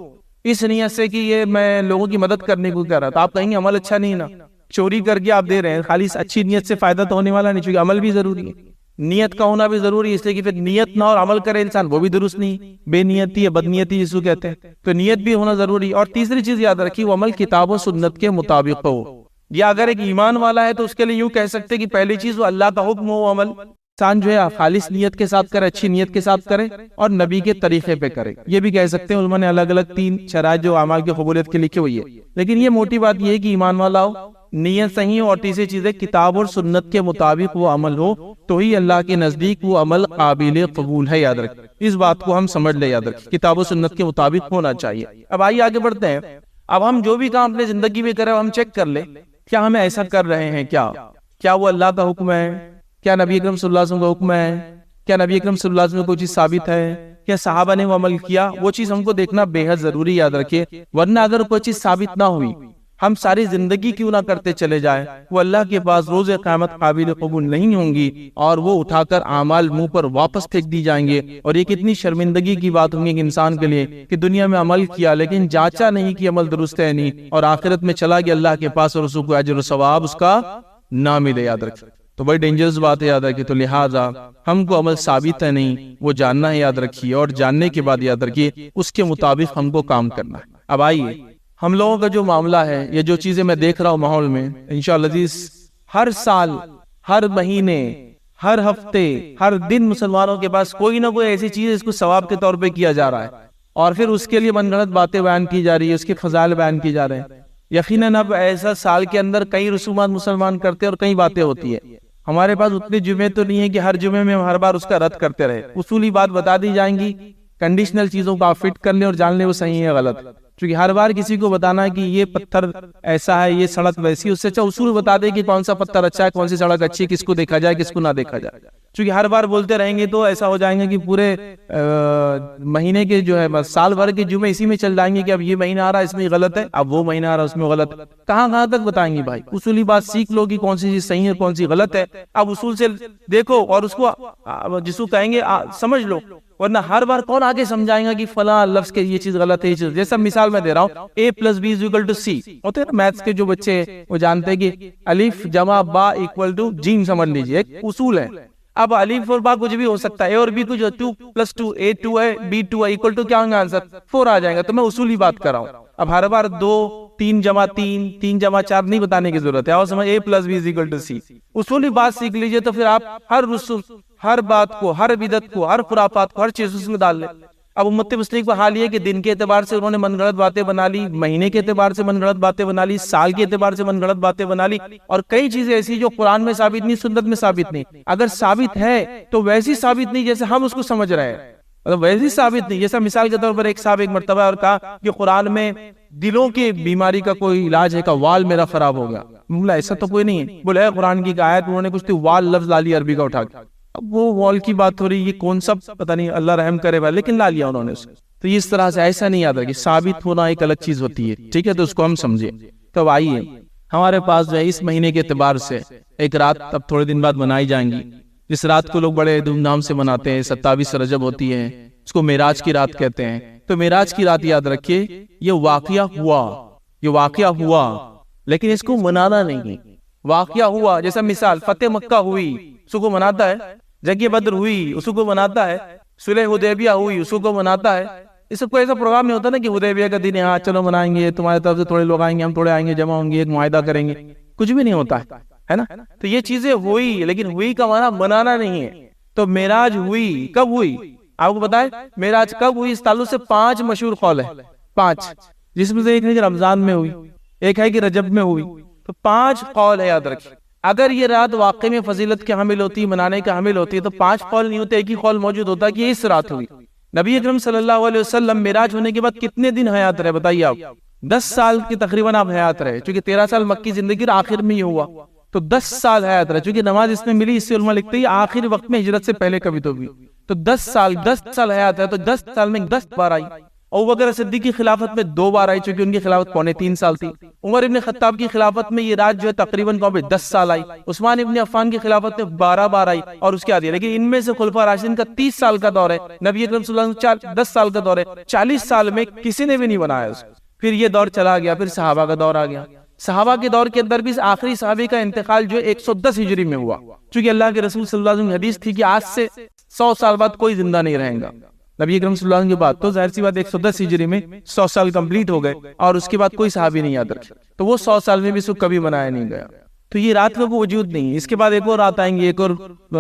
B: اس نیت سے کہ یہ میں لوگوں کی مدد کرنے کو کہہ رہا، تو آپ کہیں گے عمل اچھا نہیں نا. چوری کر کے آپ دے رہے ہیں، خالی اچھی نیت سے فائدہ تو ہونے والا نہیں، چونکہ عمل بھی ضروری ہے، نیت کا ہونا بھی ضروری ہے. اس لیے کہ پھر نیت نہ اور عمل کرے انسان وہ بھی درست نہیں، بے نیتی یا بد نیتی جس کو کہتے ہیں. تو نیت بھی ہونا ضروری. اور تیسری چیز یاد رکھی وہ عمل کتاب و سنت کے مطابق ہو. یا اگر ایک ایمان والا ہے تو اس کے لیے یوں کہہ سکتے کہ پہلی چیز وہ اللہ کا حکم ہو، عمل انسان جو ہے خالص نیت کے ساتھ کرے، اچھی نیت کے ساتھ کرے اور نبی کے طریقے پہ کرے. یہ بھی کہہ سکتے ہیں علماء نے الگ الگ 3 شرائط جو اعمال کی قبولیت کے لکھے ہوئی ہے. لیکن یہ موٹی بات یہ ہے کہ ایمان والا ہو، نیت صحیح ہو، اور تیسری چیز ہے کتاب اور سنت کے مطابق وہ عمل ہو، تو ہی اللہ کے نزدیک وہ عمل قابل قبول ہے. یاد رکھ اس بات کو ہم سمجھ لیں، یاد رکھ کتاب و سنت کے مطابق ہونا چاہیے. اب آئیے آگے بڑھتے ہیں. اب ہم جو بھی کام اپنے زندگی میں کریں ہم چیک کر لیں کیا ہمیں ایسا کر رہے ہیں، کیا وہ اللہ کا حکم ہے، کیا نبی اکرم صلی اللہ علیہ وسلم کا حکم ہے، کیا نبی اکرم صلی اللہ علیہ وسلم کو کوئی چیز ثابت ہے، کیا صحابہ نے وہ عمل کیا. وہ چیز ہم کو دیکھنا بے حد ضروری. یاد رکھیے ورنہ اگر کوئی چیز ثابت نہ ہوئی ہم ساری زندگی کیوں نہ کرتے چلے جائیں، وہ اللہ کے پاس روز قیامت قابل قبول نہیں ہوں گی اور وہ اٹھا کر اعمال منہ پر واپس پھینک دی جائیں گے. اور یہ کتنی شرمندگی کی بات ہوگی کہ انسان کے لیے کہ دنیا میں عمل کیا لیکن جانچا نہیں کہ عمل درست ہے نہیں، اور آخرت میں چلا گیا اللہ کے پاس اور اس کو اجر و ثواب اس کا نہ ملے. یاد رکھ تو بڑی ڈینجرس بات ہے یاد رکھیے. تو لہٰذا ہم کو عمل ثابت ہے نہیں، وہ جاننا ہے یاد رکھیے، اور جاننے کے بعد یاد رکھیے اس کے مطابق ہم کو کام کرنا ہے. اب آئیے ہم لوگوں کا جو معاملہ ہے، یہ جو چیزیں میں دیکھ رہا ہوں ماحول میں، انشاءاللہ عزیز ہر سال، ہر مہینے، ہر ہفتے، ہر دن مسلمانوں کے پاس کوئی نہ کوئی ایسی چیز اس کو ثواب کے طور پہ کیا جا رہا ہے، اور پھر اس کے لیے من گھڑت باتیں بیان کی جا رہی ہے، اس کے فضائل بیان کی جا رہے ہیں. یقیناً اب ایسا سال کے اندر کئی رسومات مسلمان کرتے ہیں اور کئی باتیں ہوتی ہیں. ہمارے پاس اتنے جمعے تو نہیں ہے کہ ہر جمعے میں ہم ہر بار اس کا رد کرتے رہے. اصولی بات بتا دی جائیں گی، کنڈیشنل چیزوں کو آپ فٹ کر لیں اور جان لیں وہ صحیح ہے غلط. کیونکہ ہر بار کسی کو بتانا کہ یہ پتھر ایسا ہے، یہ سڑک ویسی، اس سے اچھا اصول بتا دے کہ کون سا پتھر اچھا ہے، کون سی سڑک اچھی ہے، کس کو دیکھا جائے، کس کو نہ دیکھا جائے. چونکہ ہر بار بولتے رہیں گے تو ایسا ہو جائیں گے کہ پورے مہینے کے جو ہے سال بھر کے جمعے اسی میں چل جائیں گے کہ اب یہ مہینہ آ رہا ہے اس میں غلط ہے، اب وہ مہینہ آ رہا ہے اس میں غلط ہے. کہاں تک بتائیں گے بھائی؟ اصولی بات سیکھ لو کہ کون سی چیز صحیح ہے کون سی غلط ہے. اب اصول سے دیکھو اور اس کو جس کو کہیں گے سمجھ لو، ورنہ ہر بار کون آگے سمجھائیں گا کہ فلاں لفظ کے یہ چیز غلط ہے، یہ چیز. جیسا مثال میں دے رہا ہوں، A+B=C ہوتے ہیں میتھس کے جو بچے وہ جانتے ہیں کہ الف جمع با = ج سمجھ لیجیے، ایک اصول ہے. اب الف اور با کچھ بھی ہو سکتا ہے، A اور B کچھ 2+2 A2 ہے B2 ہے = کیا ہوگا آنسر 4 آ جائے گا. تو میں اصولی بات کر رہا ہوں. اب ہر بار 2 3 جمع 3 3 جمع 4 نہیں بتانے کی ضرورت ہے. اور سمجھ A+B=C اصولی بات سیکھ لیجئے، تو پھر آپ ہر رسول، ہر بات کو، ہر بدعت کو، ہر خرافات کو، ہر چیز اس میں ڈال لیں. اب امت مسلم کا حال یہ کہ دن کے اعتبار سے انہوں نے من گھڑت باتیں بنا لی، مہینے کے اعتبار سے من گھڑت باتیں بنا لی، سال کے اعتبار سے من گھڑت باتیں بنا لی، اور کئی چیزیں ایسی جو قرآن میں ثابت نہیں، سنت میں ثابت نہیں. اگر ثابت ہے تو ویسی ثابت نہیں جیسے ہم اس کو سمجھ رہے ہیں، مطلب ویسی ثابت نہیں. جیسا مثال کے طور پر ایک صاحب ایک مرتبہ اور کہا کہ قرآن میں دلوں کی بیماری کا کوئی علاج ہے، کا وال میرا خراب ہو گیا. بولا ایسا تو کوئی نہیں ہے. بولے قرآن کی آیت، انہوں نے کچھ تو وال لفظ لا لیا عربی کا اٹھا کے. اب وہ وال کی بات ہو رہی، یہ کون سا پتہ نہیں، اللہ رحم کرے بھائی، لیکن لا لیا انہوں نے اس کو. تو اس طرح سے ایسا نہیں یاد ہے کہ ثابت ہونا ایک الگ چیز ہوتی ہے، ٹھیک ہے؟ تو اس کو ہم سمجھیں. تو آئیے ہمارے پاس جو ہے اس مہینے کے اعتبار سے ایک رات اب تھوڑے دن بعد منائی جائیں گی، جس رات کو لوگ بڑے دھوم دھام سے مناتے ہیں. 27 رجب ہوتی ہے، اس کو معراج کی رات کہتے ہیں. تو معراج کی رات یاد رکھیے، یہ واقعہ ہوا لیکن اس کو منانا نہیں. واقعہ ہوا جیسا مثال فتح مکہ ہوئی، اس کو مناتا ہے. جنگ بدر ہوئی، اس کو مناتا ہے. صلح حدیبیہ ہوئی، اس کو مناتا ہے. اس کو ایسا پروگرام نہیں ہوتا نا کہ حدیبیہ کا دن ہے، ہاں چلو منائیں گے، تمہاری طرف سے تھوڑے لوگ آئیں گے، ہم تھوڑے آئیں گے، جمع ہوں گے، ایک معاہدہ کریں گے. کچھ بھی نہیں ہوتا ہے نا. تو یہ چیزیں ہوئی، لیکن ہوئی کا معنی منانا نہیں ہے. تو معراج ہوئی، کب ہوئی آپ کو بتائے؟ معراج کب ہوئی؟ اس تعلق سے 5 مشہور قول ہے، 5، جس میں سے ایک ہے کہ رمضان میں ہوئی، ایک ہے کہ رجب میں ہوئی. تو 5 قول ہے یاد رکھیں. اگر یہ رات واقع میں فضیلت کے حامل ہوتی، منانے کا حامل ہوتی، تو 5 قول نہیں ہوتے، ایک ہی قول موجود ہوتا کہ اس رات ہوئی. نبی اکرم صلی اللہ علیہ وسلم معراج ہونے کے بعد کتنے دن حیات رہے بتائیے آپ؟ 10 سال کی تقریباً آپ حیات رہے، چونکہ 13 سال مکی زندگی اور آخر میں یہ ہوا. تو 10 سال حیات رہے، چونکہ نماز اس میں ملی، اس سے علماء لکھتے ہیں آخر وقت میں ہجرت سے پہلے کبھی تو بھی. تو 10 سال حیات ہے. تو 10 سال میں 10 بار آئی. ابوبکر صدیق کی خلافت میں 2 بار آئی، چونکہ ان کی خلافت 3.25 سال تھی. عمر ابن خطاب کی خلافت میں یہ رات جو ہے تقریباً 10 سال آئی. عثمان ابن عفان کی خلافت میں 12 بار آئی اور اس کے بعد. لیکن ان میں سے خلفاء راشدین کا 30 سال کا دور ہے، نبی اکرم صلی اللہ علیہ وسلم 10 سال کا دور ہے. 40 سال میں کسی نے بھی نہیں بنایا اس کو. پھر یہ دور چلا گیا، پھر صحابہ کا دور آ گیا. صحابہ کے دور کے اندر بھی آخری صحابی کا انتقال جو 110 ہجری میں ہوا، چونکہ اللہ کے رسول صلی اللہ علیہ وسلم کی حدیث تھی کہ آج سے 100 سال بعد کوئی زندہ نہیں رہے گا. نبی اکرم صلی اللہ علیہ وسلم کی بات، تو ظاہر سی بات 110 ہجری میں 100 سال کمپلیٹ ہو گئے اور اس کے بعد کوئی صحابی نہیں یاد رکھے. تو وہ 100 سال میں بھی اس کو کبھی منایا نہیں گیا. تو یہ رات کا کوئی وجود نہیں. اس کے بعد ایک اور رات آئیں گی، ایک اور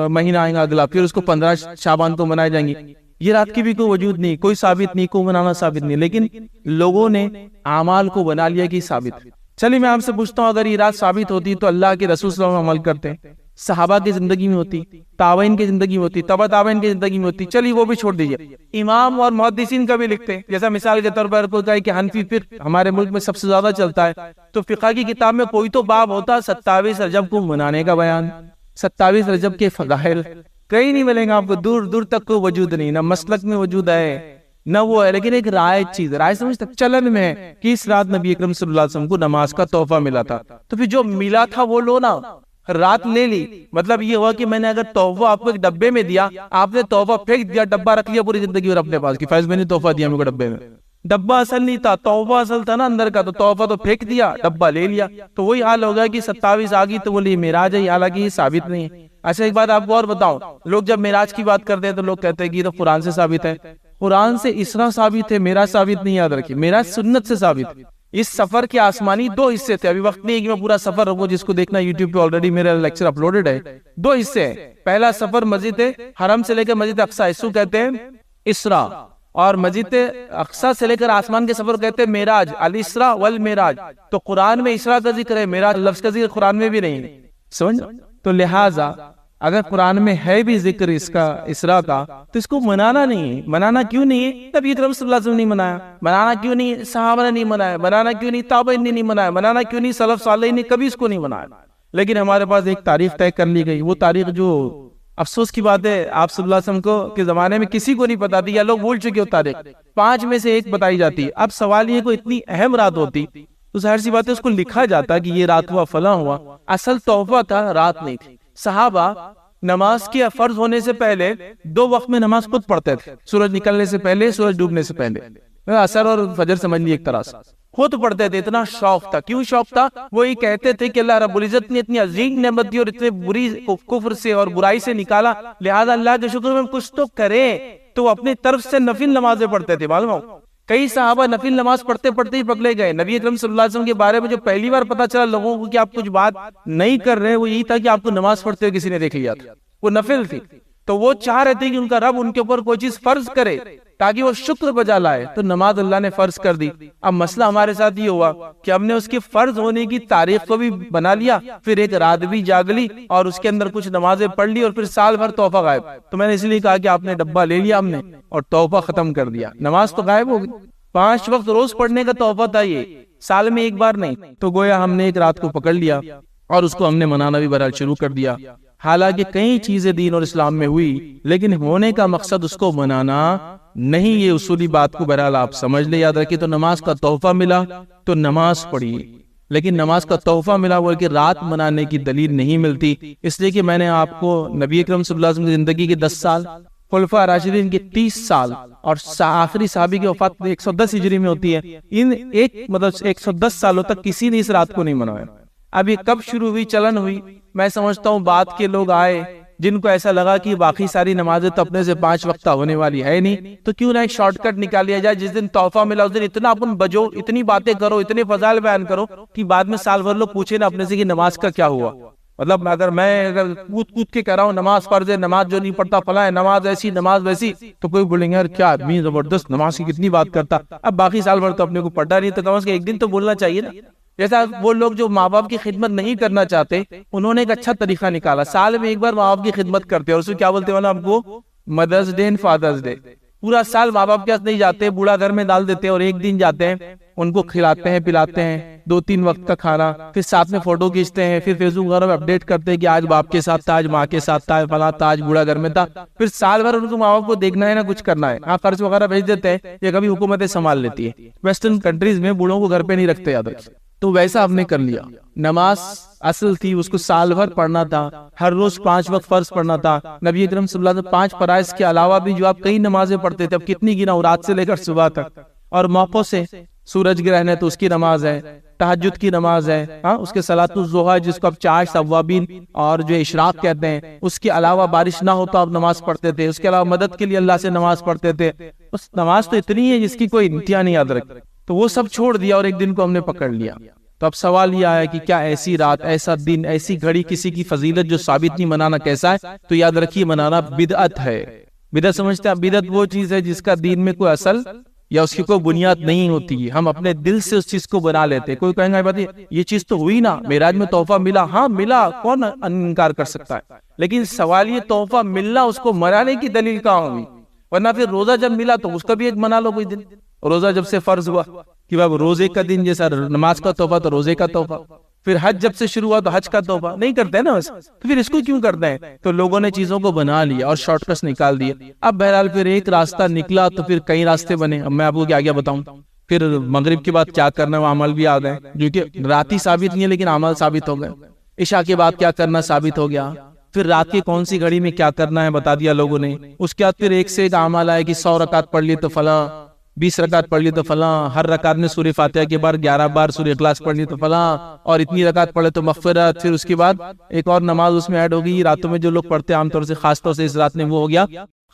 B: مہینہ آئیں گا اگلا، پھر اس کو 15 شعبان کو منائے جائیں گی. یہ رات کی بھی کوئی وجود نہیں، کوئی ثابت نہیں، کوئی منانا ثابت نہیں. لیکن لوگوں نے اعمال کو بنا لیا کہ ثابت. چلیے میں آپ سے پوچھتا ہوں، اگر یہ رات ثابت ہوتی تو اللہ کے رسول صلی اللہ علیہ وسلم عمل کرتے، صحابہ کی زندگی میں ہوتی، تابعین کی زندگی میں ہوتی، تبع تابعین کی زندگی میں ہوتی. چلیے وہ بھی چھوڑ دیجئے، امام اور محدثین کا بھی لکھتے ہیں. جیسا مثال کے طور پر کوئی کہے کہ حنفی فقہ ہمارے ملک میں سب سے زیادہ چلتا ہے، تو فقہ کی کتاب میں کوئی تو باب ہوتا 27 رجب کو منانے کا بیان. 27 رجب کے فضائل کہیں نہیں ملیں گے آپ کو، دور دور تک کوئی وجود نہیں، نہ مسلک میں وجود ہے نہ وہ ہے. لیکن ایک رائج چیز، رائج سمجھ تک چلن میں ہے کہ اس رات نبی اکرم صلی اللہ علیہ وسلم کو نماز کا تحفہ ملا تھا. تو پھر جو ملا تھا وہ لو نا، رات لے لی. مطلب یہ ہوا کہ میں نے اگر تحفہ آپ کو ایک ڈبے میں دیا، آپ نے تحفہ پھینک دیا، ڈبہ رکھ لیا پوری زندگی اور اپنے پاس کہ فیض میں نے تحفہ دیا میرے کو ڈبے میں. ڈبہ اصل نہیں تھا، تحفہ اصل تھا نا اندر کا، تو تحفہ تو پھینک دیا، ڈبہ لے لیا. تو وہی حال ہوگا کہ 27 آ گئی تو بولی معراج ہے، حالانکہ یہ ثابت نہیں ہے. اچھا ایک بات آپ کو اور بتاؤں، لوگ جب معراج کی بات کرتے ہیں تو لوگ کہتے ہیں کہ یہ تو قرآن سے ثابت ہے. قرآن سے اسراء ثابت ہے، معراج ثابت نہیں. یاد رکھیے معراج سنت سے ثابت ہے. اس سفر کے آسمانی 2 حصے تھے. ابھی وقت نہیں ہے کہ میں پورا سفر رکھوں، جس کو دیکھنا یوٹیوب پہ آلریڈی میرا لیکچر اپلوڈڈ ہے. 2 حصے ہیں. پہلا سفر مسجد حرم سے لے کر مسجد اقصی، اس کو کہتے ہیں اسراء، اور مسجد اقصی سے لے کر آسمان کے سفر کہتے ہیں معراج، الاسراء والمعراج. تو قرآن میں اسراء کا ذکر ہے، معراج لفظ کا ذکر قرآن میں بھی نہیں ہے. سمجھ؟ تو لہٰذا اگر قرآن میں ہے بھی ذکر اس کا اسراء کا تو اس کو منانا نہیں ہے. منانا کیوں نہیں ہے؟ نبی اکرم صلی اللہ علیہ وسلم نے منایا. منانا کیوں نہیں؟ صحابہ نے نہیں منایا. منانا کیوں نہیں؟ تابعین نے نہیں منایا. منانا کیوں نہیں؟ سلف صالحین نے کبھی اس کو نہیں منایا. لیکن ہمارے پاس ایک تاریخ طے کر لی گئی. وہ تاریخ جو افسوس کی بات ہے آپ صلی اللہ علیہ وسلم کو کے زمانے میں کسی کو نہیں پتا تھی، یا لوگ بھول چکے. وہ تاریخ 5 میں سے 1 بتائی جاتی ہے. اب سوال یہ، کوئی اتنی اہم رات ہوتی تو ظاہر سی بات ہے اس کو لکھا جاتا کہ یہ رات ہوا، فلاں ہوا. اصل تحفہ تھا، رات نہیں تھی. صحابہ نماز کے فرض ہونے سے پہلے 2 وقت میں نماز خود پڑھتے تھے. سورج نکلنے سے پہلے، سورج ڈوبنے سے پہلے. عصر اور فجر سمجھ لی ایک طرح سے خود پڑھتے تھے. اتنا شوق تھا. کیوں شوق تھا؟ وہ یہ کہتے تھے کہ اللہ رب العزت نے اتنی عظیم نعمت دی اور اتنے بری کفر سے اور برائی سے نکالا، لہذا اللہ کے شکر میں کچھ تو کریں. تو وہ اپنی طرف سے نفل نمازیں پڑھتے تھے. معلوم ہو کئی صحابہ نفل نماز پڑھتے پڑھتے ہی پکڑے گئے. نبی اکرم صلی اللہ علیہ وسلم کے بارے میں جو پہلی بار پتا چلا لوگوں کو کہ آپ کچھ بات نہیں کر رہے، وہ یہی تھا کہ آپ کو نماز پڑھتے ہوئے کسی نے دیکھ لیا تھا. وہ نفل تھی. تو وہ چاہ رہے تھے کہ ان کا رب ان کے اوپر کوئی چیز فرض کرے تاکہ وہ شکر بجا لائے. تو نماز اللہ نے فرض کر دی. اب مسئلہ ہمارے ساتھ یہ ہوا کہ ہم نے اس کے فرض ہونے کی تاریخ کو بھی بنا لیا، پھر ایک رات بھی جاگ لی اور اس کے اندر کچھ نمازیں پڑھ لی، اور پھر سال بھر تحفہ غائب. تو میں نے اس لیے کہا کہ آپ نے ڈبہ لے لیا ہم نے اور تحفہ ختم کر دیا. نماز تو غائب ہو گئی. 5 وقت روز پڑھنے کا تحفہ تھا، یہ سال میں 1 بار نہیں. تو گویا ہم نے ایک رات کو پکڑ لیا اور اس کو ہم نے منانا بھی بہرحال شروع کر دیا. حالانکہ کئی چیزیں دین اور اسلام میں ہوئی، لیکن ہونے کا مقصد اس کو منانا نہیں. یہ اصولی بات کو بہرحال آپ سمجھ لیں، یاد رکھیے. تو نماز کا تحفہ ملا تو نماز پڑھی، لیکن نماز کا تحفہ ملا وہ کہ رات منانے کی دلیل نہیں ملتی. اس لیے کہ میں نے آپ کو نبی اکرم صلی اللہ علیہ وسلم کی زندگی کے 10 سال، خلفاء راشدین کے 30 سال اور آخری صحابی کی وفات 110 ہجری میں ہوتی ہے، ان 110 سالوں تک کسی نے اس رات کو نہیں منایا. اب یہ کب شروع ہوئی، چلن ہوئی؟ میں سمجھتا ہوں بعد کے لوگ آئے جن کو ایسا لگا کہ باقی ساری نمازیں تو اپنے سے 5 وقتہ ہونے والی ہے نہیں، تو کیوں نہ ایک شارٹ کٹ نکال لیا جائے. جس دن تحفہ ملا اس دن اتنا اپن بجو، اتنی باتیں کرو، اتنے فضائل بیان کرو کہ بعد میں سال بھر لوگ پوچھے نا اپنے سے کہ نماز کا کیا ہوا. مطلب اگر کود کے کہہ رہا ہوں نماز فرض ہے، نماز جو نہیں پڑھتا فلاں ہے، نماز ایسی نماز ویسی، تو کوئی بولیں گے یار کیا آدمی زبردست نماز کی کتنی بات کرتا. اب باقی سال بھر تو اپنے کو پڑھتا نہیں، تو کم از کم ایک دن تو بولنا چاہیے نا. جیسا وہ لوگ جو ماں باپ کی خدمت نہیں کرنا چاہتے، انہوں نے ایک اچھا طریقہ نکالا. سال میں 1 بار ماں باپ کی خدمت کرتے، اور اس کو کیا بولتے ہیں آپ کو؟ مدرس ڈے اینڈ فادرس ڈے. پورا سال ماں باپ کے پاس نہیں جاتے، بوڑھا گھر میں ڈال دیتے، اور ایک دن جاتے ہیں، ان کو کھلاتے ہیں پلاتے ہیں، 2-3 وقت کا کھانا، پھر ساتھ میں فوٹو کھینچتے ہیں، پھر فیس بک وغیرہ میں اپڈیٹ کرتے ہیں کہ آج باپ کے ساتھ تھا، آج ماں کے ساتھ تھا، فلاں تھا، آج بوڑھا گھر میں تھا. پھر سال بھر ان کو ماں باپ کو دیکھنا ہے نا کچھ کرنا ہے. ہاں خرچ وغیرہ بھیج دیتے ہیں، یہ کبھی حکومتیں سنبھال لیتی ہے. ویسٹرن کنٹریز میں بوڑھوں کو گھر پہ نہیں رکھتے. یاد رکھیں. تو ویسا ہم نے کر لیا. نماز اصل تھی، اس کو سال بھر پڑھنا تھا، ہر روز 5 وقت فرض پڑھنا تھا. نبی اکرم صلی اللہ علیہ وسلم 5 فرائض کے علاوہ بھی جو آپ کئی نمازیں پڑھتے تھے، اب کتنی گنا، رات سے لے کر صبح تک. اور موقع سے سورج گرہن ہے تو اس کی نماز ہے، تہجد کی نماز ہے، ہاں اس کے صلاۃ الضحیٰ جس کو اب چاشت اوابین اور جو اشراق کہتے ہیں، اس کے علاوہ بارش نہ ہو تو آپ نماز پڑھتے تھے. اس کے علاوہ مدد کے لیے اللہ سے نماز پڑھتے تھے. بس نماز تو اتنی ہے جس کی کوئی انتہا نہیں. یاد رکھ. تو وہ سب چھوڑ دیا اور ایک دن کو ہم نے پکڑ لیا. تو اب سوال یہ آیا کہ کیا ایسی رات، ایسا دن، ایسی گھڑی کسی کی فضیلت جو ثابت نہیں، منانا کیسا ہے؟ تو یاد رکھیے منانا بدعت ہے. بدعت سمجھتے ہیں؟ بدعت وہ چیز ہے جس کا دین میں کوئی اصل یا اس کی کوئی بنیاد نہیں ہوتی. ہم اپنے دل سے اس چیز کو بنا لیتے. کوئی کہیں گا یہ چیز تو ہوئی نا، معراج میں تحفہ ملا. ہاں ملا، کون انکار کر سکتا ہے. لیکن سوال یہ تحفہ ملنا اس کو منانے کی دلیل کہاں ہوئی؟ ورنہ پھر روزہ جب ملا تو اس کا بھی ایک منا لو کوئی دن. روزہ جب سے فرض ہوا کہ باب روزے کا دن، جیسا نماز کا تحفہ تو روزے کا تحفہ. پھر حج جب سے شروع ہوا تو حج کا تحفہ. نہیں کرتے نا بس، تو پھر اس کو کیوں کرتے ہیں؟ تو لوگوں نے چیزوں کو بنا لیا اور شارٹ کٹس نکال دیے. اب بہرحال پھر ایک راستہ نکلا تو پھر کئی راستے بنے. اب میں آپ کو کیا بتاؤں. پھر مغرب کے بعد کیا کرنا ہے وہ عمل بھی آ گئے، جو کہ راتی ثابت نہیں ہے لیکن عمل ثابت ہو گئے. عشاء کے بعد کیا کرنا ثابت ہو گیا. پھر رات کی کون سی گھڑی میں کیا کرنا ہے بتا دیا لوگوں نے. اس کے بعد پھر ایک سے ایک عمل آئے کہ 100 رکعت پڑھ لی تو فلاں، 20 رکعت پڑھ لی تو فلاں، ہر رکعت میں سورہ فاتحہ کے بعد 11 بار سورہ اخلاص پڑھ لی تو فلاں، اور اتنی رکعت پڑھے تو مغفرت. پھر اس کے بعد ایک اور نماز اس میں ایڈ ہوگی، راتوں میں جو لوگ پڑھتے ہیں عام طور سے، خاص طور سے اس رات میں وہ ہو گیا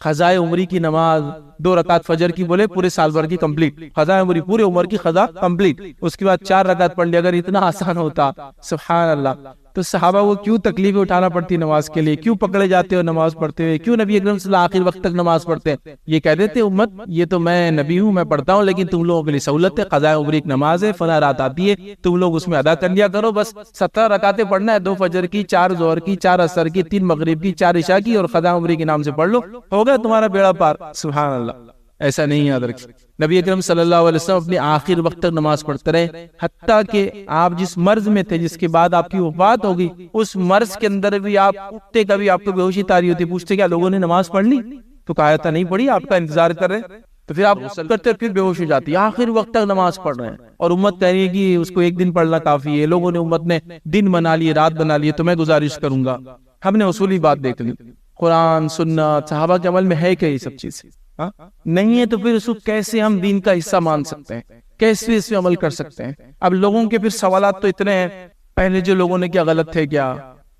B: قضائے عمری کی نماز. 2 رکعت فجر کی بولے پورے سال بھر کی کمپلیٹ، قضائے عمری پورے عمر کی قضا کمپلیٹ. اس کے بعد 4 رکعت پڑھ لی. اگر اتنا آسان ہوتا سبحان اللہ، تو صحابہ کو کیوں تکلیفیں اٹھانا پڑتی نماز کے لیے؟ کیوں پکڑے جاتے ہو نماز پڑھتے ہوئے؟ کیوں نبی اکرم صلی اللہ علیہ وسلم آخر وقت تک نماز پڑھتے ہیں؟ یہ کہہ دیتے امت یہ تو میں نبی ہوں، میں پڑھتا ہوں، لیکن تم لوگوں کے لیے سہولت ہے، قضائے عمری ایک نماز ہے، فلاں رات آتی ہے، تم لوگ اس میں ادا کر لیا کرو. بس 17 رکعتیں پڑھنا ہے، 2 فجر کی، 4 ظہر کی، 4 عصر کی، 3 مغرب کی، 4 عشاء کی، اور قضائے عمری کے نام سے پڑھ لو، ہو گیا تمہارا بیڑا پار. سبحان اللہ. ایسا نہیں یاد رکھیں. نبی اکرم صلی اللہ علیہ وسلم اپنے آخر وقت تک نماز پڑھتے رہے، حتیٰ کہ آپ جس مرض میں تھے جس کے بعد آپ کی وفات ہوگی، اس مرض کے اندر بھی آپ اٹھتے، کبھی آپ کو بے ہوشی طاری ہوتی، پوچھتے کیا لوگوں نے نماز پڑھ لی؟ تو کہا تھا نہیں پڑھی، آپ کا انتظار کر رہے. تو پھر آپ غسل کرتے پھر بے ہوش ہو جاتی، آخر وقت تک نماز پڑھ رہے ہیں، اور امت کہہ رہی ہے کہ اس کو ایک دن پڑھنا کافی ہے. لوگوں نے، امت نے دن بنا لیے، رات بنا لیے. تو میں گزارش کروں گا، ہم نے اصولی بات دیکھ لی، قرآن سنت صحابہ کے عمل میں ہے کہ یہ سب چیز نہیں ہے، تو پھر اس کو کیسے ہم دین کا حصہ مان سکتے ہیں؟ کیسے اس میں عمل کر سکتے ہیں؟ اب لوگوں کے پھر سوالات تو اتنے ہیں، پہلے جو لوگوں نے کیا غلط تھے کیا؟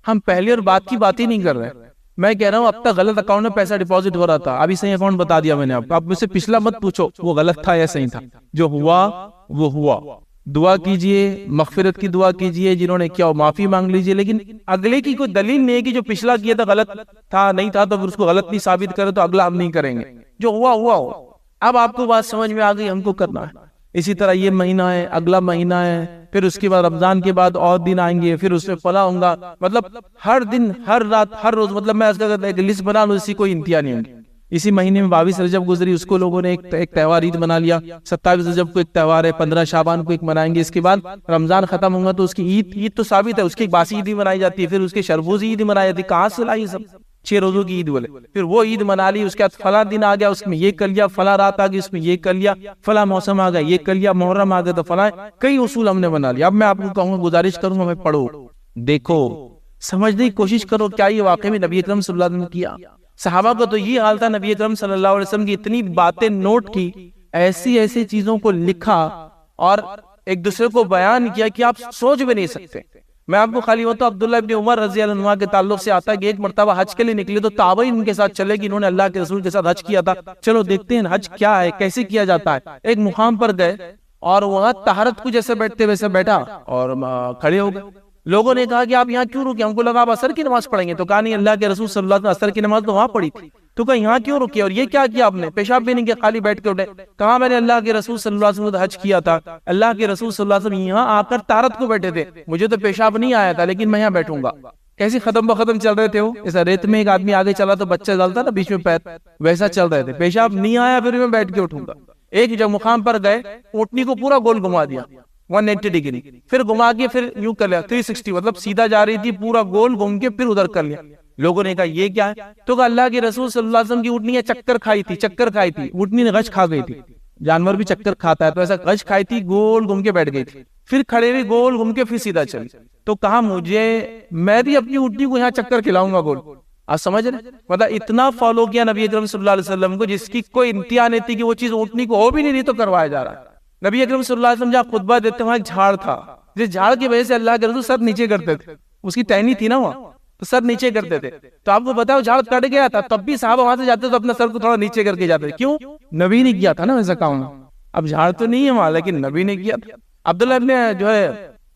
B: ہم پہلے اور بعد کی بات ہی نہیں کر رہے. میں کہہ رہا ہوں اب تک غلط اکاؤنٹ میں پیسہ ڈپازٹ ہو رہا تھا، ابھی صحیح اکاؤنٹ بتا دیا میں نے آپ کو. اب مجھ سے پچھلا مت پوچھو وہ غلط تھا یا صحیح تھا، جو ہوا وہ ہوا. دعا کیجئے، مغفرت کی دعا کیجئے، جنہوں نے کیا معافی مانگ لیجئے، لیکن اگلے کی کوئی دلیل نہیں ہے کہ جو پچھلا کیا تھا غلط تھا، نہیں تھا، تو پھر اس کو غلط نہیں ثابت کرے تو اگلا ہم نہیں کریں گے. جو ہوا ہوا ہو. اب آپ کو بات سمجھ میں آ گئی، ہم کو کرنا ہے. اسی طرح یہ مہینہ ہے، اگلا مہینہ ہے، پھر اس کے بعد رمضان کے بعد اور دن آئیں گے، پھر اس میں فلاں ہوں گا. مطلب ہر دن، ہر رات، ہر روز، مطلب میں اس کا ایک لسٹ بنا لوں، اسی کوئی انتہا نہیں ہوگی. اسی مہینے میں 22 رجب گزری، اس کو لوگوں نے ایک تہوار عید بنا لیا. 27 رجب کو ایک تہوار ہے، 15 شعبان کو ایک منائیں گے. اس کے بعد رمضان ختم ہوگا تو اس کی عید تو ثابت ہے، اس کی ایک باسی عید منائی جاتی ہے، پھر اس کے شربوزی عید منائی جاتی ہے. کہاں سے لائی سب 6 روزوں کی عید بولے؟ پھر وہ عید منا لی، اس کے بعد فلاں دن آ گیا، اس میں یہ کر لیا، فلاں رات آ گئی، اس میں یہ کر لیا، فلاں موسم آ گیا یہ کر لیا، محرم آ گیا تو فلاں. کئی اصول ہم نے بنا لیا. اب میں آپ کو کہوں گا، گزارش کروں گا، میں پڑھو، دیکھو، سمجھنے کی کوشش کرو، کیا یہ واقعی میں نبی اکرم صلی اللہ علیہ وسلم نے کیا؟ صحابہ کا تو یہ حال تھا، نبی اکرم صلی اللہ علیہ وسلم کی اتنی باتیں نوٹ کی، ایسی ایسی چیزوں کو لکھا اور ایک دوسرے کو بیان کیا کہ آپ سوچ بھی نہیں سکتے. میں آپ کو خالی وہ تو عبداللہ ابن عمر رضی اللہ عنہ کے تعلق سے آتا ہے کہ ایک مرتبہ حج کے لیے نکلے تو تابعین ان کے ساتھ چلے کہ انہوں نے اللہ کے رسول کے ساتھ حج کیا تھا، چلو دیکھتے ہیں حج کیا ہے، کیسے کیا جاتا ہے. ایک مقام پر گئے اور وہاں طہارت کو جیسے بیٹھتے ویسے بیٹھا اور کھڑے ہو گئے. لوگوں نے کہا کہ آپ یہاں کیوں رکے؟ ہم کو لگا آپ عصر کی نماز پڑھیں گے. تو کہا نہیں، اللہ کے رسول صلی اللہ علیہ وسلم عصر کی نماز تو وہاں پڑھی تھی. تو کہا یہاں کیوں رکے؟ اور یہ کیا کیا آپ نے؟ پیشاب بھی نہیں کیا، خالی بیٹھ کے اٹھے. کہا میں نے اللہ کے رسول صلی اللہ علیہ وسلم حج کیا تھا، اللہ کے رسول صلی اللہ علیہ وسلم یہاں آ کر طہارت کو بیٹھے تھے، مجھے تو پیشاب نہیں آیا تھا لیکن میں یہاں بیٹھوں گا. کیسے ختم بختم چل رہے تھے وہ، ایسا ریت میں ایک آدمی آگے چلا تو بچہ ڈالتا نا بیچ میں پیر، ویسا چل رہے تھے. پیشاب نہیں آیا پھر میں بیٹھ کے اٹھوں گا. ایک جب مقام پر گئے، اونٹنی کو پورا گول گھما دیا 180 ڈگری، پھر گھما کے پھر یوں کر لیا 360، مطلب سیدھا جا رہی تھی، پورا گول گھوم کے پھر ادھر کر لیا. لوگوں نے کہا یہ کیا ہے؟ تو کہا اللہ کے رسول صلی اللہ علیہ وسلم کی اونٹنی چکر کھائی تھی، اونٹنی نے غش کھا گئی تھی. جانور بھی چکر کھاتا ہے تو ایسا غش کھائی تھی، گول گھوم کے بیٹھ گئی تھی، پھر کھڑے ہوئی گول گھوم کے پھر سیدھا چلی. تو کہا میں بھی اپنی اونٹنی کو یہاں چکر کھلاؤں گا گول. آپ سمجھ رہے؟ مطلب اتنا فالو کیا نبی اکرم صلی اللہ علیہ وسلم کو، جس کی کوئی انتہا نہیں تھی کہ وہ چیز اونٹنی کو ہو بھی نہیں رہی تو کروایا جا رہا ہے. نبی اکرم صلی اللہ علیہ وسلم جہاں خطبہ دیتے وہاں ایک جھاڑ تھا، جس جھاڑ کی وجہ سے اللہ کے رسول سر نیچے کرتے تھے، اس کی ٹہنی تھی نا وہاں، تو سر نیچے کرتے تھے. تو آپ کو بتاؤ جھاڑ کٹ گیا تھا، تب بھی صحابہ وہاں سے جاتے تو اپنا سر کو تھوڑا نیچے کر کے جاتے. کیوں؟ نبی نے کیا تھا نا ویسا کام. اب جھاڑ تو نہیں ہے وہاں لیکن نبی نے کیا تھا. عبداللہ ابن جو ہے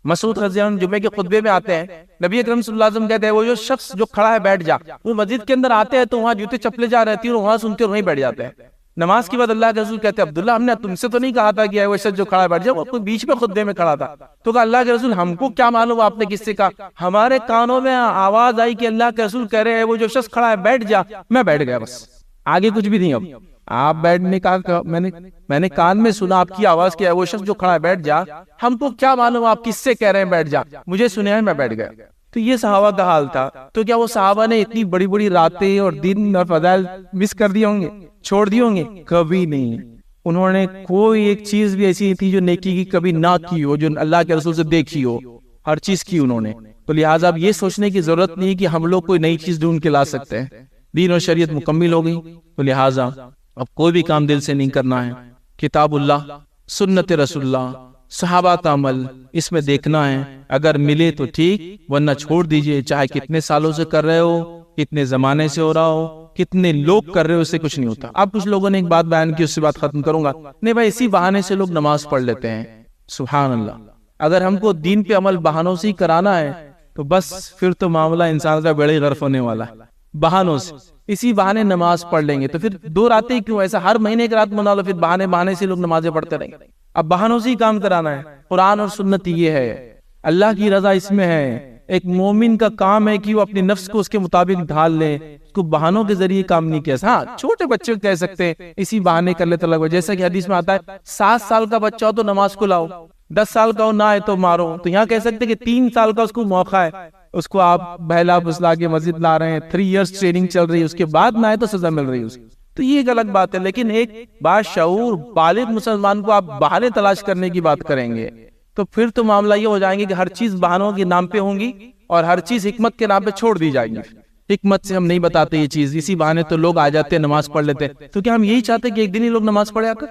B: مسعود رضی اللہ عنہ جمعے کے خطبے میں آتے ہیں، نبی اکرم صلی اللہ علیہ وسلم کہتے ہیں وہ جو شخص جو کھڑا ہے بیٹھ جا. وہ مسجد کے اندر آتے ہیں تو وہاں جوتے چپلے جا رہتی ہیں اور وہاں سنتے اور وہیں بیٹھ جاتے ہیں. نماز کے بعد اللہ کے رسول کہتے ہیں عبداللہ ہم نے تم سے تو نہیں کہا تھا کہ وہ شخص جو کھڑا ہے بیٹھ جا، وہ بیچ میں خطبے میں کھڑا تھا. تو کہا اللہ کے رسول ہم کو کیا معلوم آپ نے کس سے کہا؟ ہمارے کانوں میں آواز آئی کہ اللہ کے رسول کہہ رہے ہیں وہ جو شخص کھڑا ہے بیٹھ جا، میں بیٹھ گیا، بس آگے کچھ بھی نہیں. اب آپ بیٹھنے کا میں نے کان میں سنا آپ کی آواز کیا ہے وہ شخص جو کھڑا ہے بیٹھ جا، ہم کو کیا معلوم آپ کس سے کہہ رہے ہیں بیٹھ جا، مجھے سنے ہیں میں بیٹھ گیا. تو یہ صحابہ کا حال تھا. تو کیا وہ صحابہ نے اتنی بڑی بڑی راتیں اور دن اور فضائل مس کر دی ہوں گے، چھوڑ دی ہوں گے؟ کبھی نہیں. انہوں نے کوئی ایک چیز بھی ایسی تھی جو نیکی کی کبھی نہ کی ہو، جو اللہ کے رسول سے دیکھی ہو، ہر چیز کی انہوں نے. تو لہٰذا اب یہ سوچنے کی ضرورت نہیں کہ ہم لوگ کوئی نئی چیز ڈھونڈ کے لا سکتے ہیں. دین اور شریعت مکمل ہو گئی، تو لہٰذا اب کوئی بھی کام دل سے نہیں کرنا ہے. کتاب اللہ، سنت رسول اللہ، صحابہ کا عمل، اس میں دیکھنا ہے، اگر ملے تو ٹھیک، ورنہ چھوڑ دیجئے، چاہے کتنے سالوں سے کر رہے ہو، کتنے زمانے سے ہو رہا ہو، کتنے لوگ کر رہے ہو، اس سے کچھ نہیں ہوتا۔ اب کچھ لوگوں نے ایک بات بیان کی، اس سے بات ختم کروں گا، نہیں بھائی اسی بہانے سے لوگ نماز پڑھ لیتے ہیں۔ سبحان اللہ، اگر ہم کو دین پہ عمل بہانوں سے ہی کرانا ہے تو بس پھر تو معاملہ انسان کا بڑے غرق ہونے والا ہے، بہانوں سے۔ اسی بہانے نماز پڑھ لیں گے تو پھر دو راتیں کیوں، ایسا ہر مہینے ایک رات منا لو، پھر بہانے سے لوگ نمازیں پڑھتے رہیں گے۔ اب بہانوں سے ہی کام کرانا ہے۔ قرآن اور سنت یہ ہے، اللہ کی رضا اس میں ہے۔ ایک مومن کا کام ہے کہ وہ اپنی نفس کو اس کے مطابق ڈھال لے، اس کو بہانوں کے ذریعے کام نہیں کیا۔ ہاں چھوٹے بچے کہہ سکتے ہیں اسی بہانے کر لیتے لگ، جیسا کہ حدیث میں آتا ہے 7 سال کا بچہ ہو تو نماز کو لاؤ، 10 سال کا ہو نہ آئے تو مارو۔ تو یہاں کہہ سکتے کہ 3 سال کا اس کو موقع ہے، اس کو آپ بہلا پھسلا کے مسجد لا رہے ہیں، 3 ایئرس ٹریننگ چل رہی ہے، اس کے بعد نہ آئے تو سزا مل رہی ہے اس کی، تو یہ ایک الگ بات ہے۔ لیکن ایک باشعور بالغ مسلمان کو آپ بہانے تلاش کرنے کی بات کریں گے تو پھر تو معاملہ یہ ہو جائیں گے کہ ہر چیز بہانوں کے نام پہ ہوں گی اور ہر چیز حکمت کے نام پہ چھوڑ دی جائے گی۔ حکمت سے ہم نہیں بتاتے یہ چیز، اسی بہانے تو لوگ آ جاتے ہیں، نماز پڑھ لیتے ہیں۔ تو کیا ہم یہی چاہتے ہیں کہ ایک دن ہی لوگ نماز پڑھے آ کر؟